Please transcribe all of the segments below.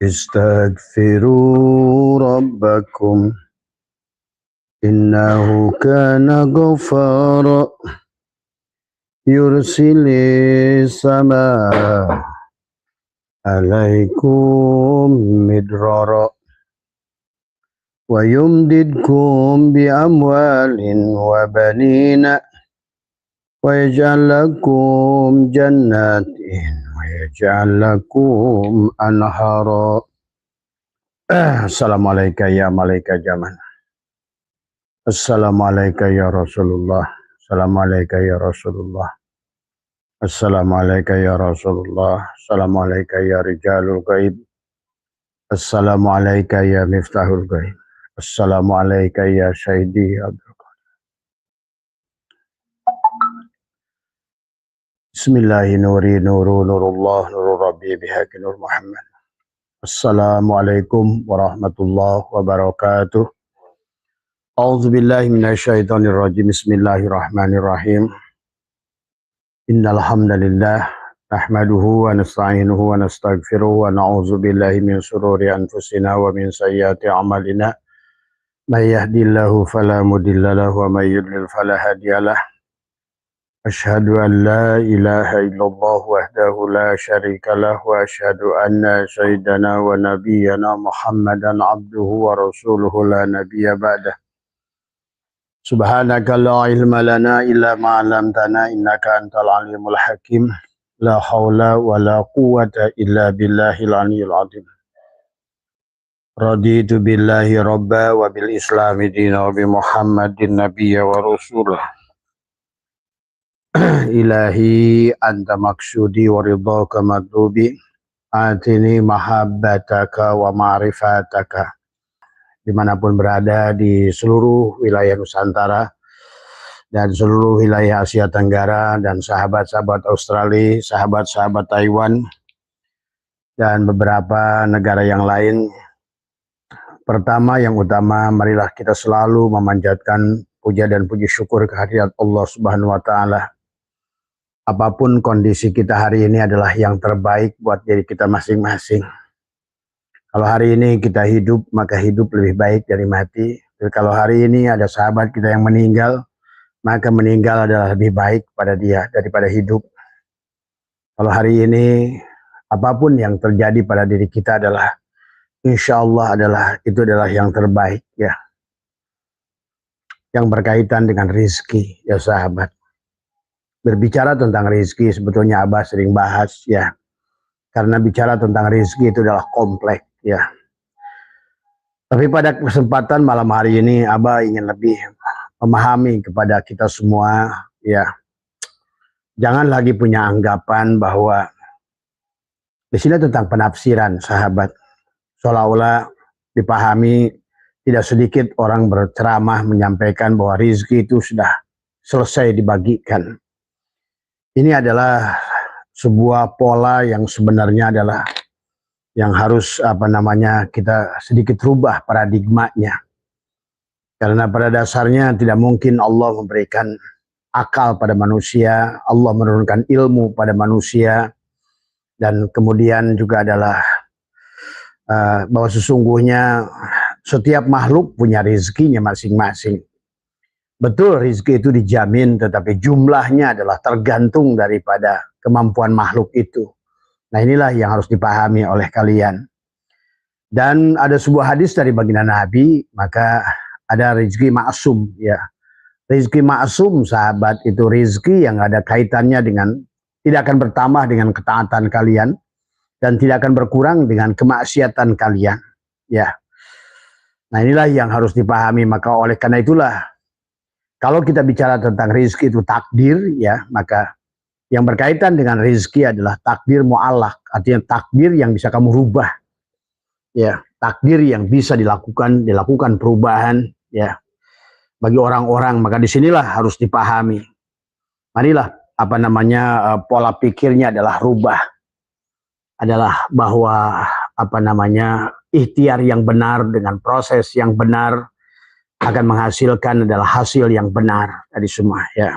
استغفروا ربكم إنه كان غفارا يرسل السماء عليكم مدرارا ويمددكم بأموال وبنين ويجعل لكم جنات ويجعل لكم أنهارا. Assalamualaikum ya malaikat zaman. Assalamualaikum ya Rasulullah. Assalamualaikum ya Rasulullah. Assalamualaikum ya Rasulullah. Assalamualaikum ya Rijalul Ghaib. Assalamualaikum ya Miftahul Ghaib. Assalamualaikum ya Syahidi Abdul. Bismillahirrahmanirrahim. Nurullah nurul Rabbi bihaqi nur Muhammad. Assalamualaikum warahmatullahi wabarakatuh. A'udzubillahi minasyaitonirrajim. Bismillahirrahmanirrahim. Innal hamdalillah nahmaduhu wa nasta'inuhu wa nastaghfiruh wa na'udzu billahi min shururi anfusina wa min sayyiati a'malina. May yahdihillahu fala mudilla lahu wa may yudlil fala hadiyalah. Asyhadu an la ilaha illallah wahdahu la syarika lah wa asyhadu anna sayyidana wa nabiyyana Muhammadan abduhu wa rasuluhu la nabiyya ba'dah. Subhanaka la ilma lana illa ma 'allamtana innaka antal alimul hakim. La haula wa la quwwata illa billahil aliyyil azim. Raditu billahi rabba wa bil islami dina wa bi Muhammadin nabiyya wa rasulah. Ilahi anta maksudi wa ridhaka madlubi atini mahabbataka wa ma'rifataka. Dimanapun berada di seluruh wilayah Nusantara dan seluruh wilayah Asia Tenggara dan sahabat-sahabat Australia, sahabat-sahabat Taiwan dan beberapa negara yang lain. Pertama yang utama, marilah kita selalu memanjatkan puja dan puji syukur kehadirat Allah Subhanahu wa taala. Apapun kondisi kita hari ini adalah yang terbaik buat diri kita masing-masing. Kalau hari ini kita hidup, maka hidup lebih baik dari mati. Jadi kalau hari ini ada sahabat kita yang meninggal, maka meninggal adalah lebih baik pada dia daripada hidup. Kalau hari ini apapun yang terjadi pada diri kita adalah insya Allah itu adalah yang terbaik ya. Yang berkaitan dengan rizki ya sahabat. Berbicara tentang rezeki sebetulnya Abah sering bahas ya, karena bicara tentang rezeki itu adalah kompleks ya. Tapi pada kesempatan malam hari ini Abah ingin lebih memahami kepada kita semua ya, jangan lagi punya anggapan bahwa di sini tentang penafsiran sahabat, seolah-olah dipahami tidak sedikit orang berceramah menyampaikan bahwa rezeki itu sudah selesai dibagikan. Ini adalah sebuah pola yang sebenarnya adalah yang harus kita sedikit rubah paradigmanya. Karena pada dasarnya tidak mungkin Allah memberikan akal pada manusia, Allah menurunkan ilmu pada manusia, dan kemudian juga adalah bahwa sesungguhnya setiap makhluk punya rezekinya masing-masing. Betul rezeki itu dijamin, tetapi jumlahnya adalah tergantung daripada kemampuan makhluk itu. Nah inilah yang harus dipahami oleh kalian. Dan ada sebuah hadis dari baginda Nabi, maka ada rezeki maksum ya. Rezeki maksum sahabat itu rezeki yang ada kaitannya dengan, tidak akan bertambah dengan ketaatan kalian dan tidak akan berkurang dengan kemaksiatan kalian ya. Nah inilah yang harus dipahami, maka oleh karena itulah kalau kita bicara tentang rezeki itu takdir ya, maka yang berkaitan dengan rezeki adalah takdir mu'allaq, artinya takdir yang bisa kamu rubah. Ya, takdir yang bisa dilakukan perubahan ya bagi orang-orang, maka disinilah harus dipahami. Marilah pola pikirnya adalah rubah. Adalah bahwa ikhtiar yang benar dengan proses yang benar akan menghasilkan adalah hasil yang benar tadi semua ya.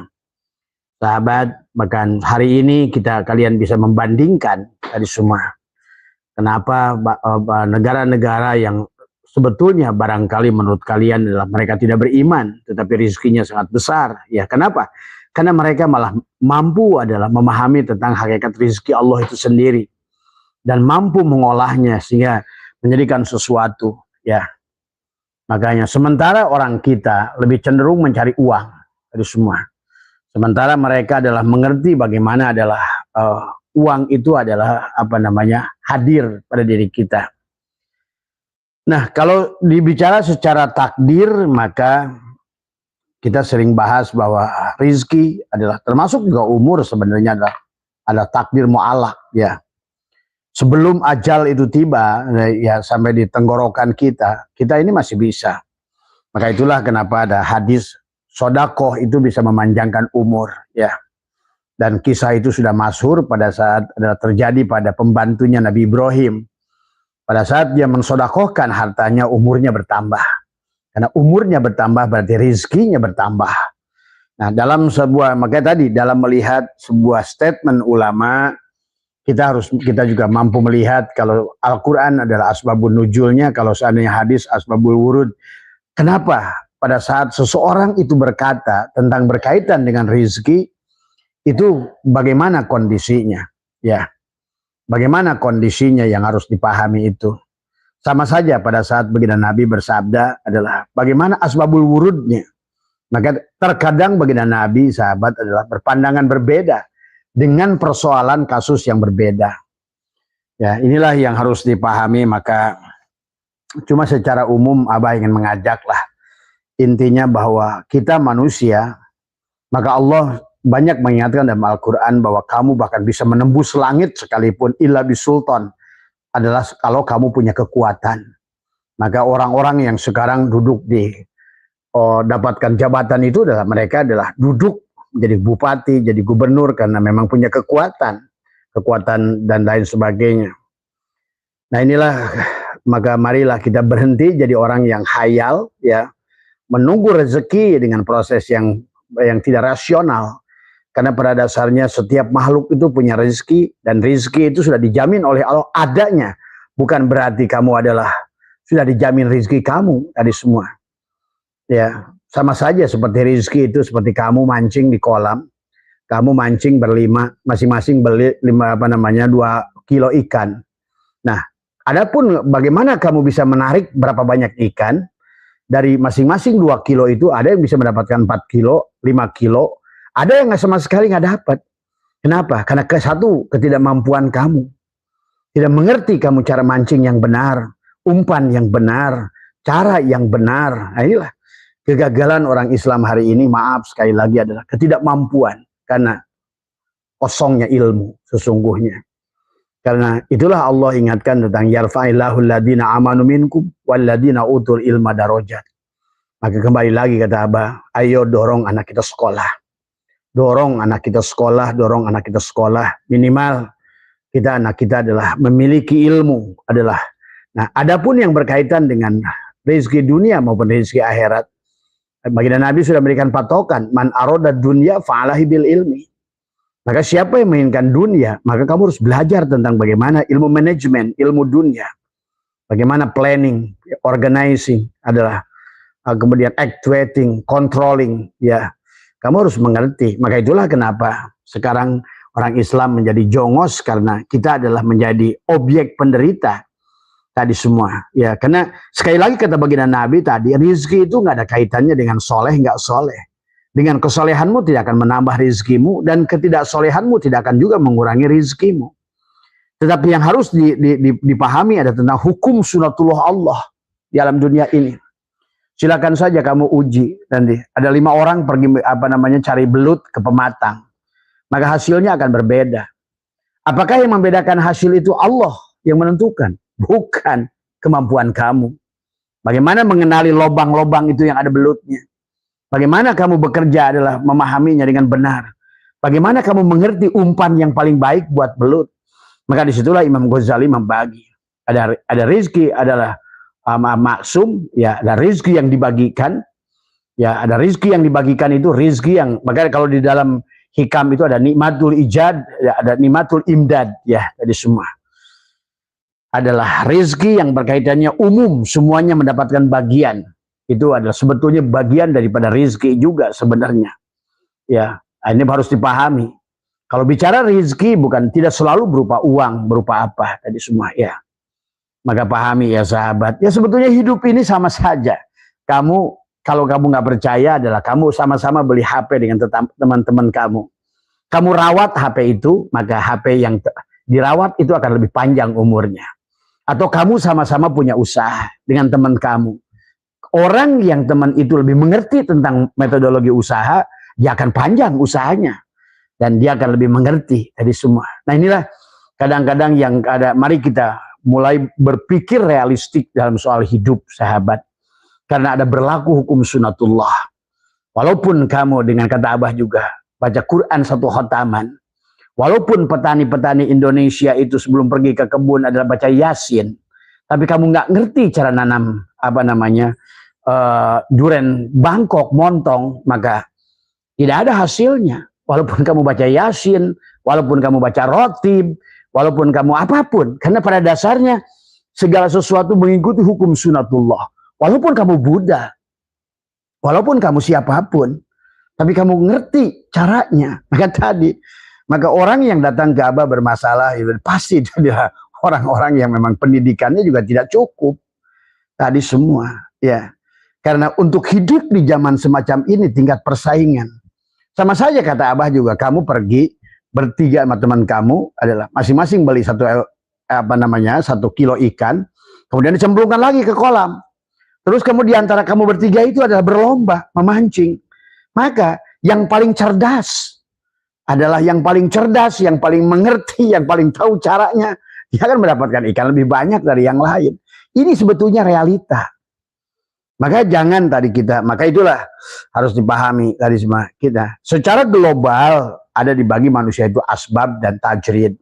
Sahabat, bahkan hari ini kalian bisa membandingkan tadi semua Kenapa negara-negara yang sebetulnya barangkali menurut kalian adalah mereka tidak beriman, tetapi rizkinya sangat besar. Ya, kenapa? Karena mereka malah mampu adalah memahami tentang hakikat rizki Allah itu sendiri dan mampu mengolahnya sehingga menjadikan sesuatu. Ya, makanya sementara orang kita lebih cenderung mencari uang dari semua. Sementara mereka adalah mengerti bagaimana adalah uang itu adalah hadir pada diri kita. Nah, kalau dibicara secara takdir, maka kita sering bahas bahwa rizki adalah termasuk juga umur sebenarnya adalah takdir mu'alaq ya. Sebelum ajal itu tiba ya sampai di tenggorokan kita ini masih bisa. Maka itulah kenapa ada hadis sodakoh itu bisa memanjangkan umur ya. Dan kisah itu sudah masyhur pada saat terjadi pada pembantunya Nabi Ibrahim. Pada saat dia mensodakohkan hartanya, umurnya bertambah. Karena umurnya bertambah berarti rizkinya bertambah. Nah, makanya tadi dalam melihat sebuah statement ulama, kita juga mampu melihat kalau Al-Quran adalah asbabun nuzulnya, kalau seandainya hadis asbabul wurud. Kenapa pada saat seseorang itu berkata tentang berkaitan dengan rizki, itu bagaimana kondisinya? Ya, bagaimana kondisinya yang harus dipahami itu. Sama saja pada saat baginda Nabi bersabda adalah bagaimana asbabul wurudnya. Maka terkadang baginda Nabi sahabat adalah berpandangan berbeda dengan persoalan kasus yang berbeda. Ya, inilah yang harus dipahami. Maka cuma secara umum Abah ingin mengajaklah intinya bahwa kita manusia, maka Allah banyak mengingatkan dalam Al-Quran bahwa kamu bahkan bisa menembus langit sekalipun illa bisultan adalah kalau kamu punya kekuatan. Maka orang-orang yang sekarang duduk di dapatkan jabatan itu mereka adalah duduk jadi bupati, jadi gubernur karena memang punya kekuatan dan lain sebagainya. Nah inilah, maka marilah kita berhenti jadi orang yang hayal ya, menunggu rezeki dengan proses yang tidak rasional. Karena pada dasarnya setiap makhluk itu punya rezeki, dan rezeki itu sudah dijamin oleh Allah adanya. Bukan berarti kamu adalah sudah dijamin rezeki kamu dari semua. Ya, sama saja seperti rezeki itu seperti kamu mancing di kolam, kamu mancing berlima, masing-masing beli 2 kilo ikan. Nah, adapun bagaimana kamu bisa menarik berapa banyak ikan dari masing-masing 2 kilo itu, ada yang bisa mendapatkan 4 kilo, 5 kilo. Ada yang sama sekali nggak dapat. Kenapa? Karena ketidakmampuan kamu. Tidak mengerti kamu cara mancing yang benar, umpan yang benar, cara yang benar. Nah, inilah kegagalan orang Islam hari ini, maaf sekali lagi, adalah ketidakmampuan. Karena kosongnya ilmu sesungguhnya. Karena itulah Allah ingatkan tentang yarfa'illahu alladhina amanu minkum walladhina utul ilma darajat. Maka kembali lagi kata Abah, ayo dorong anak kita sekolah. Dorong anak kita sekolah, dorong anak kita sekolah. Minimal anak kita adalah memiliki ilmu adalah. Nah, adapun yang berkaitan dengan rezeki dunia maupun rezeki akhirat, baginda Nabi sudah memberikan patokan, man aroda dunya fa'alahi bil ilmi. Maka siapa yang menginginkan dunia, maka kamu harus belajar tentang bagaimana ilmu manajemen, ilmu dunia. Bagaimana planning, organizing adalah, kemudian actuating, controlling, ya. Kamu harus mengerti. Maka itulah kenapa sekarang orang Islam menjadi jongos, karena kita adalah menjadi objek penderita tadi semua. Ya, karena sekali lagi kata baginda Nabi tadi, rezeki itu nggak ada kaitannya dengan soleh nggak soleh. Dengan kesolehanmu tidak akan menambah rezekimu, dan ketidaksolehanmu tidak akan juga mengurangi rezekimu. Tetapi yang harus dipahami ada tentang hukum sunatullah Allah di alam dunia ini. Silakan saja kamu uji nanti. Ada 5 orang pergi cari belut ke pematang. Maka hasilnya akan berbeda. Apakah yang membedakan hasil itu Allah yang menentukan? Bukan kemampuan kamu. Bagaimana mengenali lobang-lobang itu yang ada belutnya? Bagaimana kamu bekerja adalah memahaminya dengan benar. Bagaimana kamu mengerti umpan yang paling baik buat belut? Maka disitulah Imam Ghazali membagi. Ada rezeki adalah maksum, ya, ada rezeki yang dibagikan, ya, ada rezeki yang dibagikan itu rezeki yang, makanya kalau di dalam hikam itu ada nikmatul ijad, ya, ada nikmatul imdad, ya, jadi semua. adalah rezeki yang berkaitannya umum, semuanya mendapatkan bagian. Itu adalah sebetulnya bagian daripada rezeki juga sebenarnya. Ya, ini harus dipahami. Kalau bicara rezeki bukan tidak selalu berupa uang, berupa apa tadi semua ya. Maka pahami ya sahabat. Ya sebetulnya hidup ini sama saja. Kamu kalau kamu nggak percaya adalah kamu sama-sama beli HP dengan teman-teman kamu. Kamu rawat HP itu, maka HP yang dirawat itu akan lebih panjang umurnya. Atau kamu sama-sama punya usaha dengan teman kamu. Orang yang teman itu lebih mengerti tentang metodologi usaha, dia akan panjang usahanya. Dan dia akan lebih mengerti dari semua. Nah inilah kadang-kadang yang ada, mari kita mulai berpikir realistik dalam soal hidup sahabat. Karena ada berlaku hukum sunatullah. Walaupun kamu dengan kata Abah juga, baca Quran satu khotaman. Walaupun petani-petani Indonesia itu sebelum pergi ke kebun adalah baca Yasin. Tapi kamu nggak ngerti cara nanam, duren Bangkok, montong, maka tidak ada hasilnya. Walaupun kamu baca Yasin, walaupun kamu baca Rotib, walaupun kamu apapun. Karena pada dasarnya segala sesuatu mengikuti hukum sunatullah. Walaupun kamu Buddha, walaupun kamu siapapun, tapi kamu ngerti caranya. Maka orang yang datang ke Abah bermasalah, itu pasti adalah orang-orang yang memang pendidikannya juga tidak cukup. Tadi semua, ya. Karena untuk hidup di zaman semacam ini tingkat persaingan. Sama saja kata Abah juga, kamu pergi bertiga sama teman kamu adalah masing-masing beli satu kilo ikan, kemudian dicemplungkan lagi ke kolam. Terus kamu diantara kamu bertiga itu adalah berlomba memancing. Maka yang paling cerdas adalah yang paling cerdas, yang paling mengerti, yang paling tahu caranya. Dia akan mendapatkan ikan lebih banyak dari yang lain. Ini sebetulnya realita. Maka jangan maka itulah harus dipahami dari semua kita. Secara global ada dibagi manusia itu asbab dan tajrid.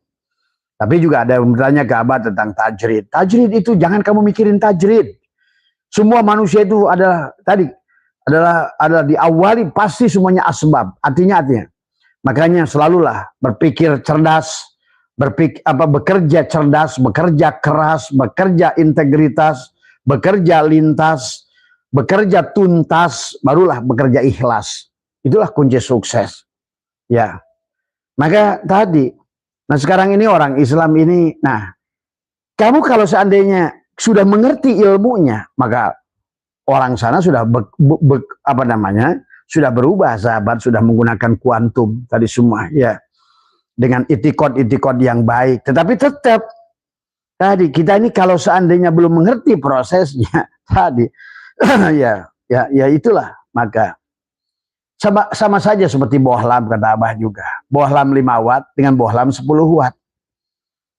Tapi juga ada yang bertanya ke Abah tentang tajrid. Tajrid itu jangan kamu mikirin tajrid. Semua manusia itu adalah diawali pasti semuanya asbab. Artinya. Makanya selalulah berpikir cerdas, bekerja cerdas, bekerja keras, bekerja integritas, bekerja lintas, bekerja tuntas, barulah bekerja ikhlas. Itulah kunci sukses. Ya. Maka nah sekarang ini orang Islam ini, kamu kalau seandainya sudah mengerti ilmunya, maka orang sana sudah sudah berubah sahabat, sudah menggunakan kuantum tadi semua ya. Dengan itikad yang baik. Tetapi tetap kita ini kalau seandainya belum mengerti prosesnya ya itulah, maka sama saja seperti bohlam kata Abah juga. Bohlam 5 watt dengan bohlam 10 watt.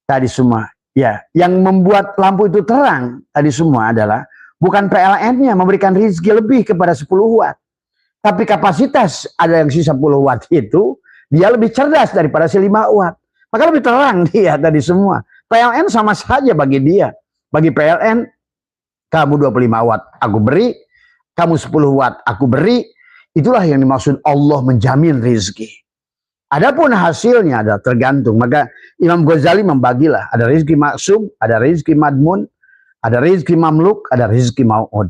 Tadi semua. Ya, yang membuat lampu itu terang tadi semua adalah bukan PLN-nya memberikan rezeki lebih kepada 10 watt. Tapi kapasitas ada yang si 10 watt itu, dia lebih cerdas daripada si 5 watt. Maka lebih terang dia tadi semua. PLN sama saja bagi dia. Bagi PLN, kamu 25 watt aku beri, kamu 10 watt aku beri. Itulah yang dimaksud Allah menjamin rezeki. Adapun hasilnya adalah tergantung. Maka Imam Ghazali membagilah. Ada rezeki maksum, ada rezeki madmun, ada rezeki mamluk, ada rezeki mau'ud.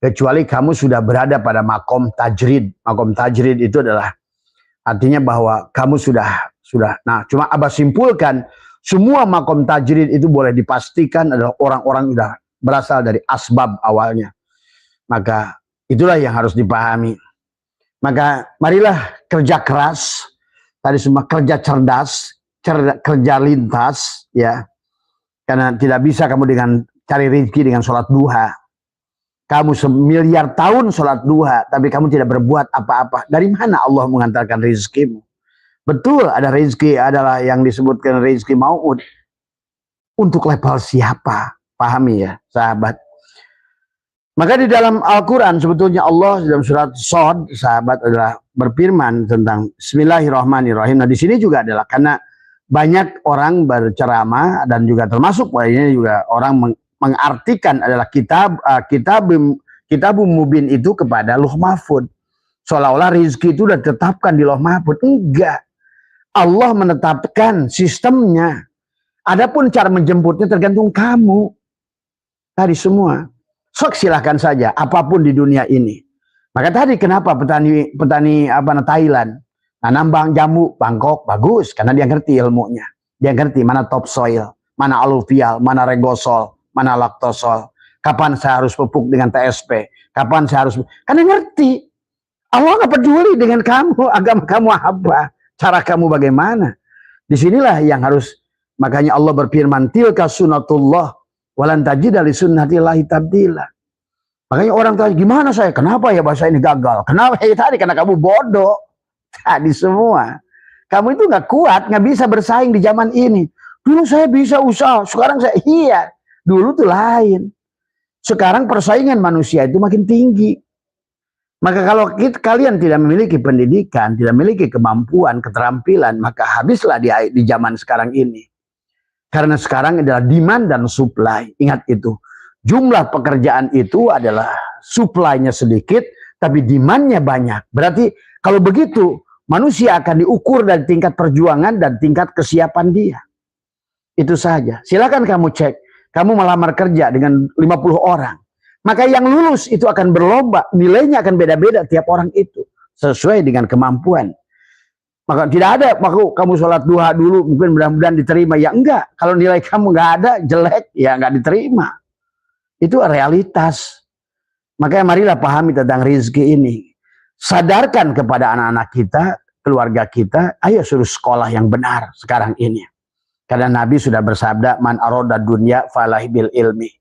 Kecuali kamu sudah berada pada makom tajrid. Makom tajrid itu adalah artinya bahwa kamu sudah. Nah, cuma Abah simpulkan semua makom tajrid itu boleh dipastikan adalah orang-orang sudah berasal dari asbab awalnya. Maka itulah yang harus dipahami. Maka marilah kerja keras, tadi semua kerja cerdas, kerja lintas, ya. Karena tidak bisa kamu dengan cari rezeki dengan sholat duha. Kamu semiliar tahun sholat duha, tapi kamu tidak berbuat apa-apa. Dari mana Allah mengantarkan rezekimu? Betul, ada rezeki adalah yang disebutkan rezeki mau'ud. Untuk level siapa? Pahami ya, sahabat. Maka di dalam Al-Quran sebetulnya Allah dalam surat Shad, sahabat, adalah berfirman tentang Bismillahirrahmanirrahim. Nah di sini juga adalah karena banyak orang berceramah dan juga termasuk ini juga orang mengartikan adalah kitabum mubin itu kepada Lauh Mahfud. Seolah-olah rezeki itu sudah ditetapkan di Lauh Mahfud. Enggak. Allah menetapkan sistemnya. Adapun cara menjemputnya tergantung kamu. Tadi semua. Sok silahkan saja apapun di dunia ini. Maka tadi kenapa petani Thailand nambang jambu Bangkok bagus karena dia ngerti ilmunya. Dia ngerti mana topsoil, mana aluvial, mana regosol, mana laktosol. Kapan saya harus pupuk dengan TSP? Kapan saya harus karena ngerti. Allah nggak peduli dengan kamu, agama kamu apa, cara kamu bagaimana. Disinilah yang harus, makanya Allah berfirman, tilka sunnatullah walan tajida li sunnatillahi tabdila. Makanya orang tanya, gimana saya? Kenapa ya bahasa ini gagal? Kenapa ya tadi? Karena kamu bodoh. Tadi semua. Kamu itu nggak kuat, nggak bisa bersaing di zaman ini. Dulu saya bisa usaha, sekarang saya iya. Dulu tuh lain. Sekarang persaingan manusia itu makin tinggi. Maka kalau kalian tidak memiliki pendidikan, tidak memiliki kemampuan, keterampilan, maka habislah di zaman sekarang ini. Karena sekarang adalah demand dan supply. Ingat itu. Jumlah pekerjaan itu adalah supply-nya sedikit, tapi demand-nya banyak. Berarti kalau begitu, manusia akan diukur dari tingkat perjuangan dan tingkat kesiapan dia. Itu saja. Silakan kamu cek. Kamu melamar kerja dengan 50 orang. Maka yang lulus itu akan berlomba. Nilainya akan beda-beda tiap orang itu. Sesuai dengan kemampuan. Maka tidak ada, maka kamu sholat duha dulu, mungkin mudah-mudahan diterima. Ya enggak. Kalau nilai kamu nggak ada, jelek, ya nggak diterima. Itu realitas. Makanya marilah pahami tentang rezeki ini. Sadarkan kepada anak-anak kita, keluarga kita, ayo suruh sekolah yang benar sekarang ini. Karena Nabi sudah bersabda, man aroda dunya falahi bil ilmi.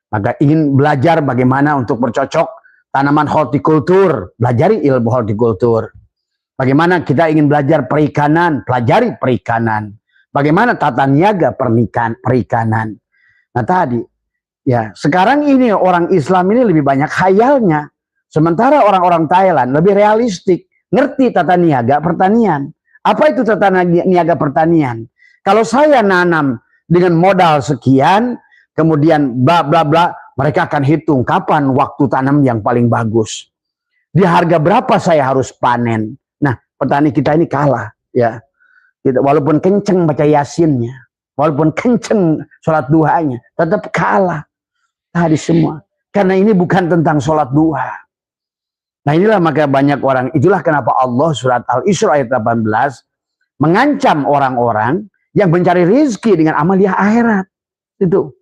Maka ingin belajar bagaimana untuk bercocok tanaman hortikultur, pelajari ilmu hortikultur. Bagaimana kita ingin belajar perikanan, pelajari perikanan. Bagaimana tata niaga perikanan. Nah tadi, ya sekarang ini orang Islam ini lebih banyak khayalnya. Sementara orang-orang Thailand lebih realistik, ngerti tata niaga pertanian. Apa itu tata niaga pertanian? Kalau saya nanam dengan modal sekian, kemudian bla bla bla, mereka akan hitung kapan waktu tanam yang paling bagus. Di harga berapa saya harus panen. Nah, petani kita ini kalah, ya. Walaupun kenceng baca yasinnya, walaupun kenceng sholat duhanya, tetap kalah. Tadi semua. Karena ini bukan tentang sholat duha. Nah inilah maka banyak orang, itulah kenapa Allah surat Al-Isra ayat 18 mengancam orang-orang yang mencari rezeki dengan amaliah akhirat. Itu.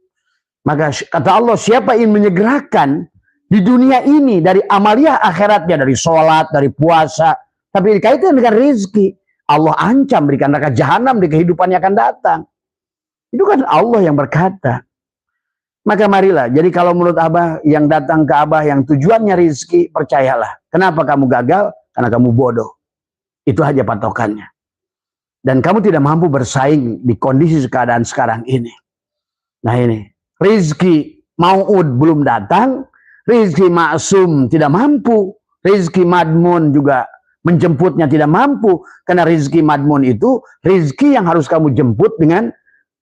Maka kata Allah, siapa yang menyegerakan di dunia ini dari amaliah akhiratnya, dari sholat, dari puasa, tapi dikaitkan dengan rezeki, Allah ancam berikan neraka jahanam di kehidupan yang akan datang. Itu kan Allah yang berkata. Maka marilah, jadi kalau menurut Abah yang datang ke Abah yang tujuannya rezeki, percayalah. Kenapa kamu gagal? Karena kamu bodoh. Itu aja patokannya. Dan kamu tidak mampu bersaing di kondisi keadaan sekarang ini. Nah ini, rezeki mau'ud belum datang, rezeki maksum tidak mampu, rezeki madmun juga menjemputnya tidak mampu, karena rezeki madmun itu rezeki yang harus kamu jemput dengan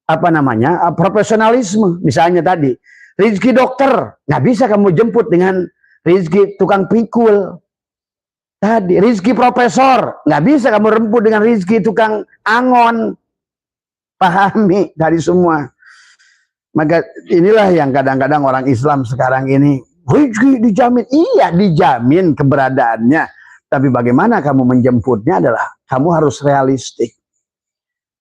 apa namanya profesionalisme. Misalnya tadi rezeki dokter nggak bisa kamu jemput dengan rezeki tukang pikul. Tadi rezeki profesor nggak bisa kamu remput dengan rezeki tukang angon. Pahami dari semua. Maka inilah yang kadang-kadang orang Islam sekarang ini rezeki dijamin. Iya dijamin keberadaannya, tapi bagaimana kamu menjemputnya adalah kamu harus realistik.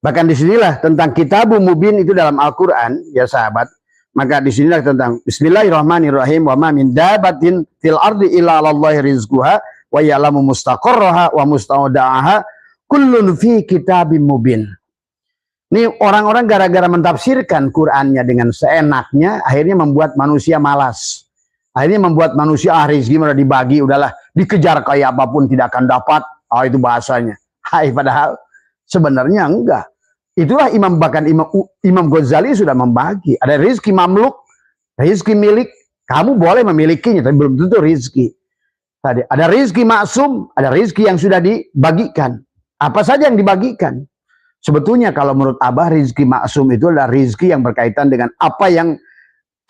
Bahkan disinilah tentang kitabun mubin itu dalam Al-Quran, ya sahabat. Maka disinilah tentang Bismillahirrahmanirrahim. Wa ma min dabatin fil ardi illa 'alallahi rizquha wa ya'lamu mustaqarraha wa musta'odaha kullun fi kitabim mubin. Ini orang-orang gara-gara mentafsirkan Qur'annya dengan seenaknya, akhirnya membuat manusia malas. Akhirnya membuat manusia rezeki udah dibagi, udahlah dikejar kayak apapun tidak akan dapat. Itu bahasanya. Padahal sebenarnya enggak. Itulah bahkan Imam Ghazali sudah membagi. Ada rizki mamluk, rizki milik. Kamu boleh memilikinya, tapi belum tentu rizki. Tadi ada rizki maksum, ada rizki yang sudah dibagikan. Apa saja yang dibagikan? Sebetulnya kalau menurut Abah, rizki maksum itu adalah rizki yang berkaitan dengan apa yang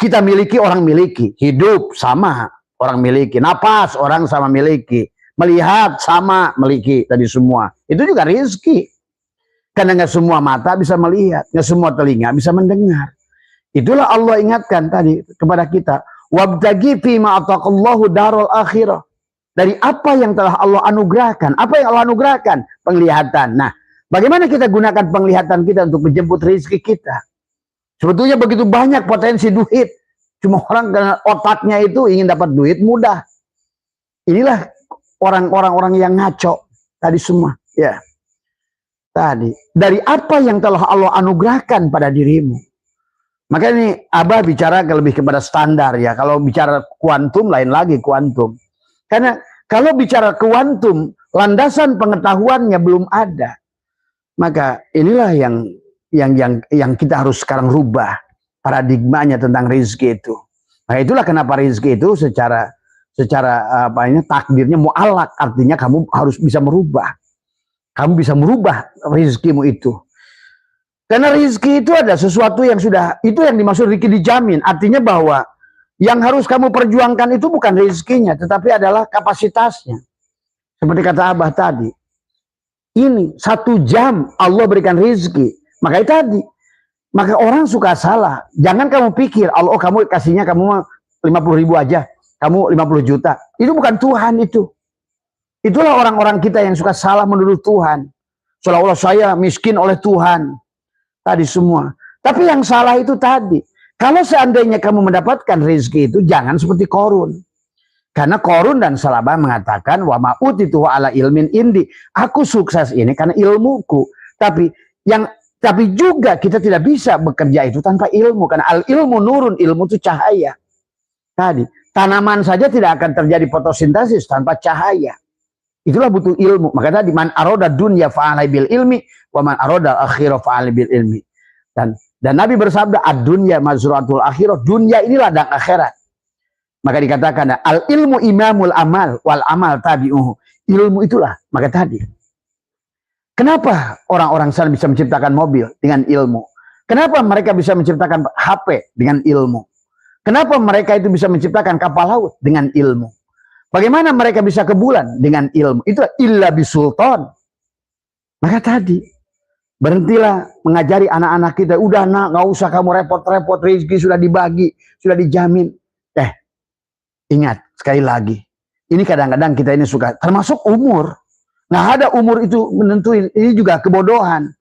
kita miliki, orang miliki. Hidup sama orang miliki. Napas orang sama miliki. Melihat sama miliki tadi semua. Itu juga rizki. Karena nggak semua mata bisa melihat, nggak semua telinga bisa mendengar. Itulah Allah ingatkan tadi kepada kita. Wabtagi fima ataqallahu darul akhirah. Dari apa yang telah Allah anugerahkan. Apa yang Allah anugerahkan? Penglihatan. Nah, bagaimana kita gunakan penglihatan kita untuk menjemput rezeki kita? Sebetulnya begitu banyak potensi duit. Cuma orang dengan otaknya itu ingin dapat duit mudah. Inilah orang-orang yang ngaco tadi semua. Ya. Tadi. Dari apa yang telah Allah anugerahkan pada dirimu. Maka ini Abah bicara lebih kepada standar ya. Kalau bicara kuantum lain lagi kuantum. Karena kalau bicara kuantum, landasan pengetahuannya belum ada. Maka inilah yang kita harus sekarang rubah paradigmanya tentang rezeki itu. Nah, itulah kenapa rezeki itu secara takdirnya mu'alak, artinya kamu harus bisa merubah. Kamu bisa merubah rezekimu itu. Karena rezeki itu ada sesuatu yang sudah, itu yang dimaksud rezeki dijamin. Artinya bahwa yang harus kamu perjuangkan itu bukan rezekinya, tetapi adalah kapasitasnya. Seperti kata Abah tadi. Ini 1 jam Allah berikan rezeki. Maka itu tadi. Maka orang suka salah. Jangan kamu pikir, Allah kamu kasihnya kamu 50.000 aja. Kamu 50 juta. Itu bukan Tuhan itu. Itulah orang-orang kita yang suka salah menuduh Tuhan. Seolah-olah saya miskin oleh Tuhan. Tadi semua. Tapi yang salah itu tadi. Kalau seandainya kamu mendapatkan rezeki itu jangan seperti Qorun. Karena Qorun dan Salabah mengatakan wa ma'utitu ala ilmin indi. Aku sukses ini karena ilmuku. Tapi juga kita tidak bisa bekerja itu tanpa ilmu. Karena al ilmu nurun, ilmu itu cahaya. Tadi tanaman saja tidak akan terjadi fotosintesis tanpa cahaya. Itulah butuh ilmu. Maka tadi man aroda dunya fa'alai bil ilmi wa man aroda akhirah fa'alai bil ilmi. Dan Nabi bersabda ad-dunya mazruatul akhirah. Dunia ini ladang akhirat. Maka dikatakan al ilmu imamul amal wal amal tabi'uhu. Ilmu itulah. Maka tadi. Kenapa orang-orang sana bisa menciptakan mobil dengan ilmu? Kenapa mereka bisa menciptakan HP dengan ilmu? Kenapa mereka itu bisa menciptakan kapal laut dengan ilmu? Bagaimana mereka bisa ke bulan dengan ilmu? Itu illa bisultan. Maka tadi berhentilah mengajari anak-anak kita. Udah nak, nggak usah kamu repot-repot. Rezeki sudah dibagi, sudah dijamin. Ingat sekali lagi. Ini kadang-kadang kita ini suka, termasuk umur. Nggak ada umur itu menentuin. Ini juga kebodohan.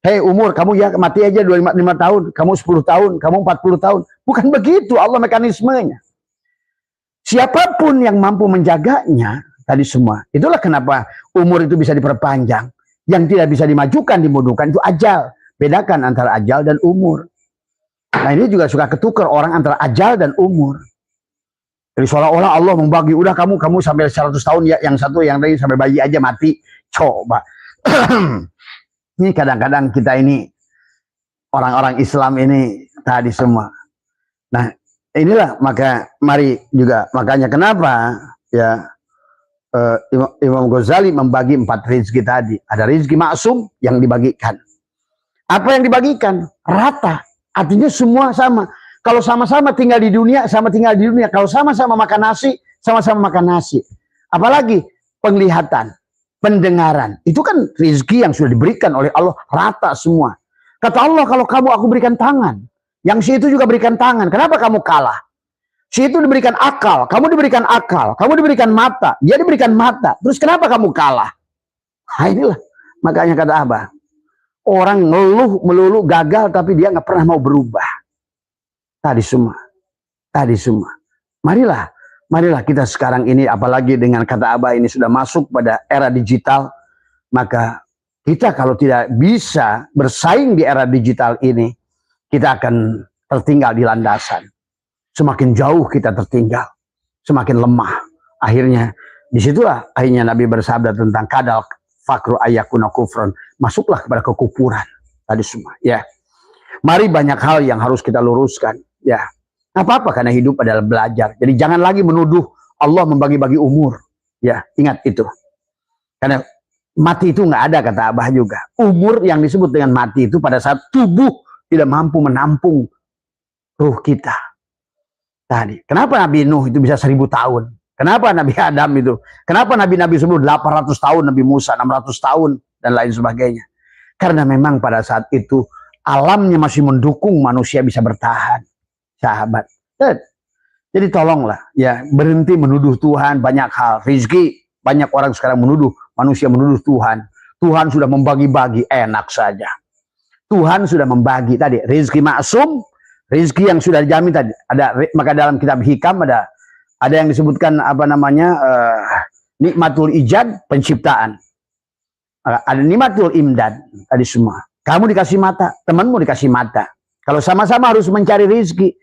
Hei umur, kamu ya mati aja 25 tahun. Kamu 10 tahun, kamu 40 tahun. Bukan begitu Allah mekanismenya. Siapapun yang mampu menjaganya, tadi semua. Itulah kenapa umur itu bisa diperpanjang. Yang tidak bisa dimajukan, dimundurkan, itu ajal. Bedakan antara ajal dan umur. Nah ini juga suka ketukar orang antara ajal dan umur. Jadi seolah-olah Allah membagi, udah kamu sampai 100 tahun ya, yang satu yang lain sampai bayi aja mati. Coba. Ini kadang-kadang kita ini, orang-orang Islam ini tadi semua. Nah, inilah maka mari juga makanya kenapa ya Imam Ghazali membagi 4 rezeki tadi. Ada rezeki maksum yang dibagikan. Apa yang dibagikan? Rata. Artinya semua sama. Kalau sama-sama tinggal di dunia, sama tinggal di dunia. Kalau sama-sama makan nasi, sama-sama makan nasi. Apalagi penglihatan, pendengaran. Itu kan rezeki yang sudah diberikan oleh Allah rata semua. Kata Allah, kalau kamu aku berikan tangan. Yang si itu juga berikan tangan. Kenapa kamu kalah? Si itu diberikan akal. Kamu diberikan akal. Kamu diberikan mata. Dia diberikan mata. Terus kenapa kamu kalah? Nah inilah. Makanya kata Abah. Orang ngeluh, melulu, gagal. Tapi dia nggak pernah mau berubah. Tadi semua. Tadi semua. Marilah kita sekarang ini. Apalagi dengan kata Abah ini sudah masuk pada era digital. Maka kita kalau tidak bisa bersaing di era digital ini. Kita akan tertinggal di landasan. Semakin jauh kita tertinggal. Semakin lemah. Akhirnya, disitulah akhirnya Nabi bersabda tentang kadal fakru ayakuna kufron. Masuklah kepada kekufuran. Tadi semua. Ya. Mari banyak hal yang harus kita luruskan. Ya. Apa-apa karena hidup adalah belajar. Jadi jangan lagi menuduh Allah membagi-bagi umur. Ya, ingat itu. Karena mati itu nggak ada kata Abah juga. Umur yang disebut dengan mati itu pada saat tubuh tidak mampu menampung ruh kita. Tadi. Kenapa Nabi Nuh itu bisa 1000 tahun? Kenapa Nabi Adam itu? Kenapa Nabi-Nabi sebelum 800 tahun, Nabi Musa 600 tahun, dan lain sebagainya? Karena memang pada saat itu alamnya masih mendukung manusia bisa bertahan, sahabat. Jadi tolonglah ya, berhenti menuduh Tuhan banyak hal. Rizki, banyak orang sekarang menuduh, manusia menuduh Tuhan. Tuhan sudah membagi-bagi, enak saja. Tuhan sudah membagi tadi, rizki maksum, rizki yang sudah dijamin tadi. Ada, maka dalam kitab Hikam ada yang disebutkan apa namanya, nikmatul ijad, penciptaan. Ada nikmatul imdad, tadi semua. Kamu dikasih mata, temanmu dikasih mata. Kalau sama-sama harus mencari rizki,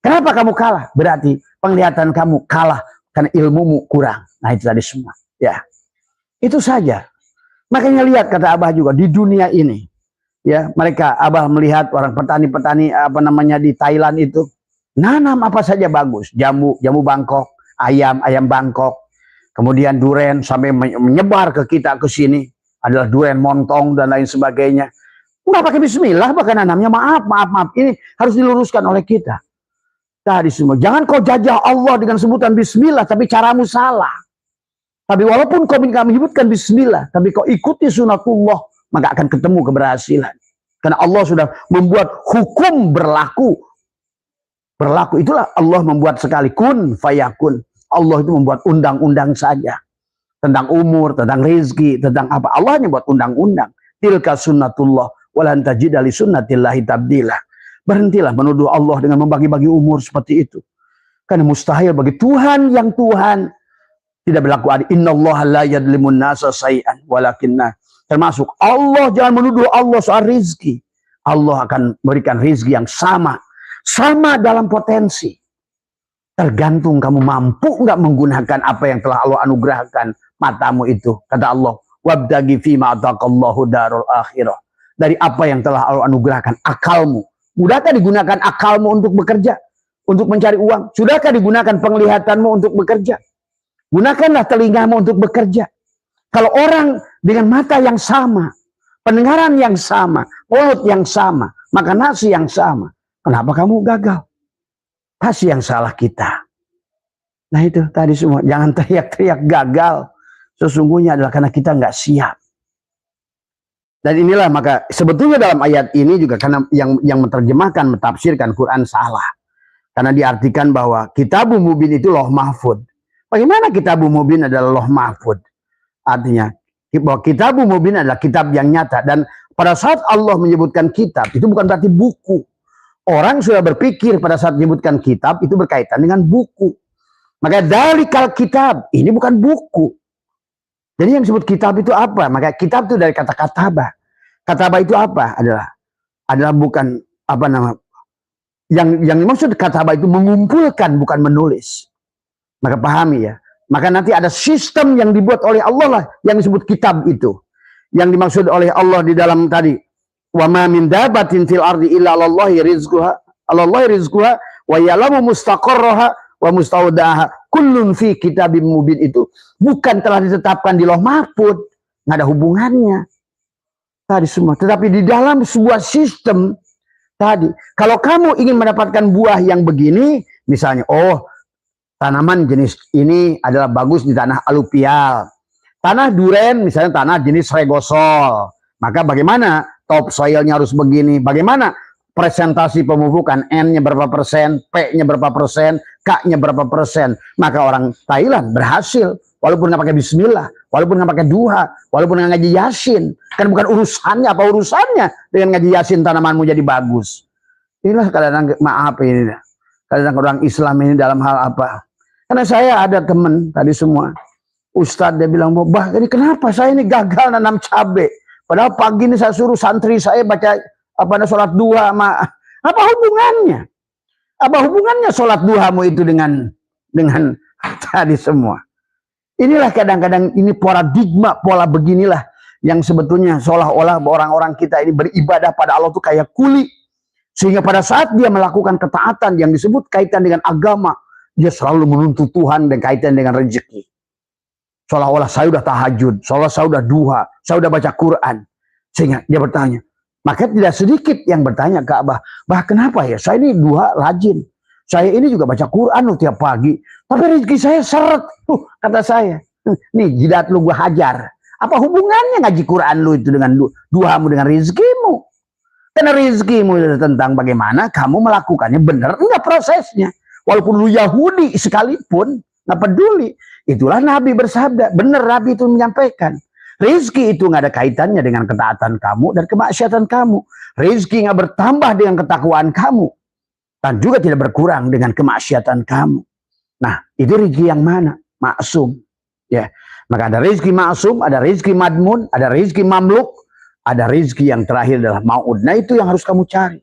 kenapa kamu kalah? Berarti penglihatan kamu kalah karena ilmumu kurang. Nah itu tadi semua. Ya, itu saja. Makanya lihat kata Abah juga di dunia ini, ya mereka Abah melihat orang petani-petani apa namanya di Thailand itu nanam apa saja bagus, jamu Bangkok, ayam Bangkok, kemudian duren sampai menyebar ke kita ke sini adalah duren montong dan lain sebagainya. Nggak pakai bismillah bahkan nanamnya, maaf ini harus diluruskan oleh kita. Tadi semua, jangan kau jajah Allah dengan sebutan bismillah, tapi caramu salah. Tapi walaupun kau menyebutkan bismillah, tapi kau ikuti sunatullah, maka akan ketemu keberhasilan. Karena Allah sudah membuat hukum berlaku. Itulah Allah membuat sekali, kun fayakun. Allah itu membuat undang-undang saja. Tentang umur, tentang rezeki, tentang apa. Allah hanya buat undang-undang. Tilka sunnatullah, walan tajida li sunnatillahi tabdila. Berhentilah menuduh Allah dengan membagi-bagi umur seperti itu. Karena mustahil bagi Tuhan yang Tuhan tidak berlaku adil. Innallaha la yadlimun nasa say'an walakinna. Termasuk Allah, jangan menuduh Allah soal rizki. Allah akan berikan rizki yang sama. Sama dalam potensi. Tergantung kamu mampu nggak menggunakan apa yang telah Allah anugerahkan matamu itu. Kata Allah, wabdagi fima ataqallahu darul akhirah. Dari apa yang telah Allah anugerahkan akalmu. Sudahkah digunakan akalmu untuk bekerja? Untuk mencari uang? Sudahkah digunakan penglihatanmu untuk bekerja? Gunakanlah telingamu untuk bekerja. Kalau orang dengan mata yang sama, pendengaran yang sama, mulut yang sama, makan nasi yang sama, kenapa kamu gagal? Pasti yang salah kita. Nah itu tadi semua. Jangan teriak-teriak gagal. Sesungguhnya adalah karena kita nggak siap. Dan inilah maka sebetulnya dalam ayat ini juga karena yang menerjemahkan, mentafsirkan Quran salah. Karena diartikan bahwa kitabul mubin itu loh mahfud. Bagaimana kitabul mubin adalah loh mahfud? Artinya bahwa kitabul mubin adalah kitab yang nyata. Dan pada saat Allah menyebutkan kitab, itu bukan berarti buku. Orang sudah berpikir pada saat menyebutkan kitab, itu berkaitan dengan buku. Maka dalikal kitab, ini bukan buku. Jadi yang disebut kitab itu apa? Maka kitab itu dari kata katabah. Katabah itu apa? Adalah bukan apa nama? Yang dimaksud katabah itu mengumpulkan, bukan menulis. Maka pahami ya. Maka nanti ada sistem yang dibuat oleh Allah lah yang disebut kitab itu. Yang dimaksud oleh Allah di dalam tadi, wa ma min dabatin fil ardi illa 'alallahi rizquha wa ya'lamu mustaqarraha wa mustaudaha kullun fi kitabim mubin. Itu bukan telah ditetapkan di Lauh Mahfud, nggak ada hubungannya tadi semua, tetapi di dalam sebuah sistem tadi. Kalau kamu ingin mendapatkan buah yang begini, misalnya tanaman jenis ini adalah bagus di tanah aluvial, tanah duren misalnya tanah jenis regosol, maka bagaimana top soilnya harus begini, bagaimana presentasi pemupukan, N-nya berapa persen, P-nya berapa persen, K-nya berapa persen. Maka orang Thailand berhasil, walaupun nggak pakai bismillah, walaupun nggak pakai duha, walaupun nggak ngaji yasin. Kan bukan urusannya, apa urusannya dengan ngaji yasin tanamanmu jadi bagus. Inilah kadang-kadang, maaf ini, kadang-kadang orang Islam ini dalam hal apa. Karena saya ada teman tadi semua, Ustadz dia bilang, bah ini kenapa saya ini gagal nanam cabai. Padahal pagi ini saya suruh santri saya baca sholat duha, apa hubungannya? Apa hubungannya sholat duhamu itu dengan tadi semua? Inilah kadang-kadang ini paradigma, pola beginilah yang sebetulnya seolah-olah orang-orang kita ini beribadah pada Allah itu kayak kuli. Sehingga pada saat dia melakukan ketaatan yang disebut kaitan dengan agama, dia selalu menuntut Tuhan dan kaitan dengan rezeki. Seolah-olah saya udah tahajud, seolah saya udah duha, saya udah baca Quran. Sehingga dia bertanya, maka tidak sedikit yang bertanya ke Abah, bah kenapa ya saya ini duha rajin, saya ini juga baca Quran tiap pagi, tapi rezeki saya seret, kata saya, nih jidat lu gua hajar, Apa hubungannya ngaji Quran lu itu dengan duamu dengan rezekimu? Karena rezekimu itu tentang bagaimana kamu melakukannya benar enggak prosesnya. Walaupun lu Yahudi sekalipun, nggak peduli. Itulah Nabi bersabda, benar Nabi itu menyampaikan. Rezeki itu nggak ada kaitannya dengan ketaatan kamu dan kemaksiatan kamu. Rezeki nggak bertambah dengan ketakwaan kamu. Dan juga tidak berkurang dengan kemaksiatan kamu. Nah, itu rezeki yang mana? Maksum. Ya. Maka ada rezeki maksum, ada rezeki madmun, ada rezeki mamluk, ada rezeki yang terakhir adalah maud. Nah, itu yang harus kamu cari.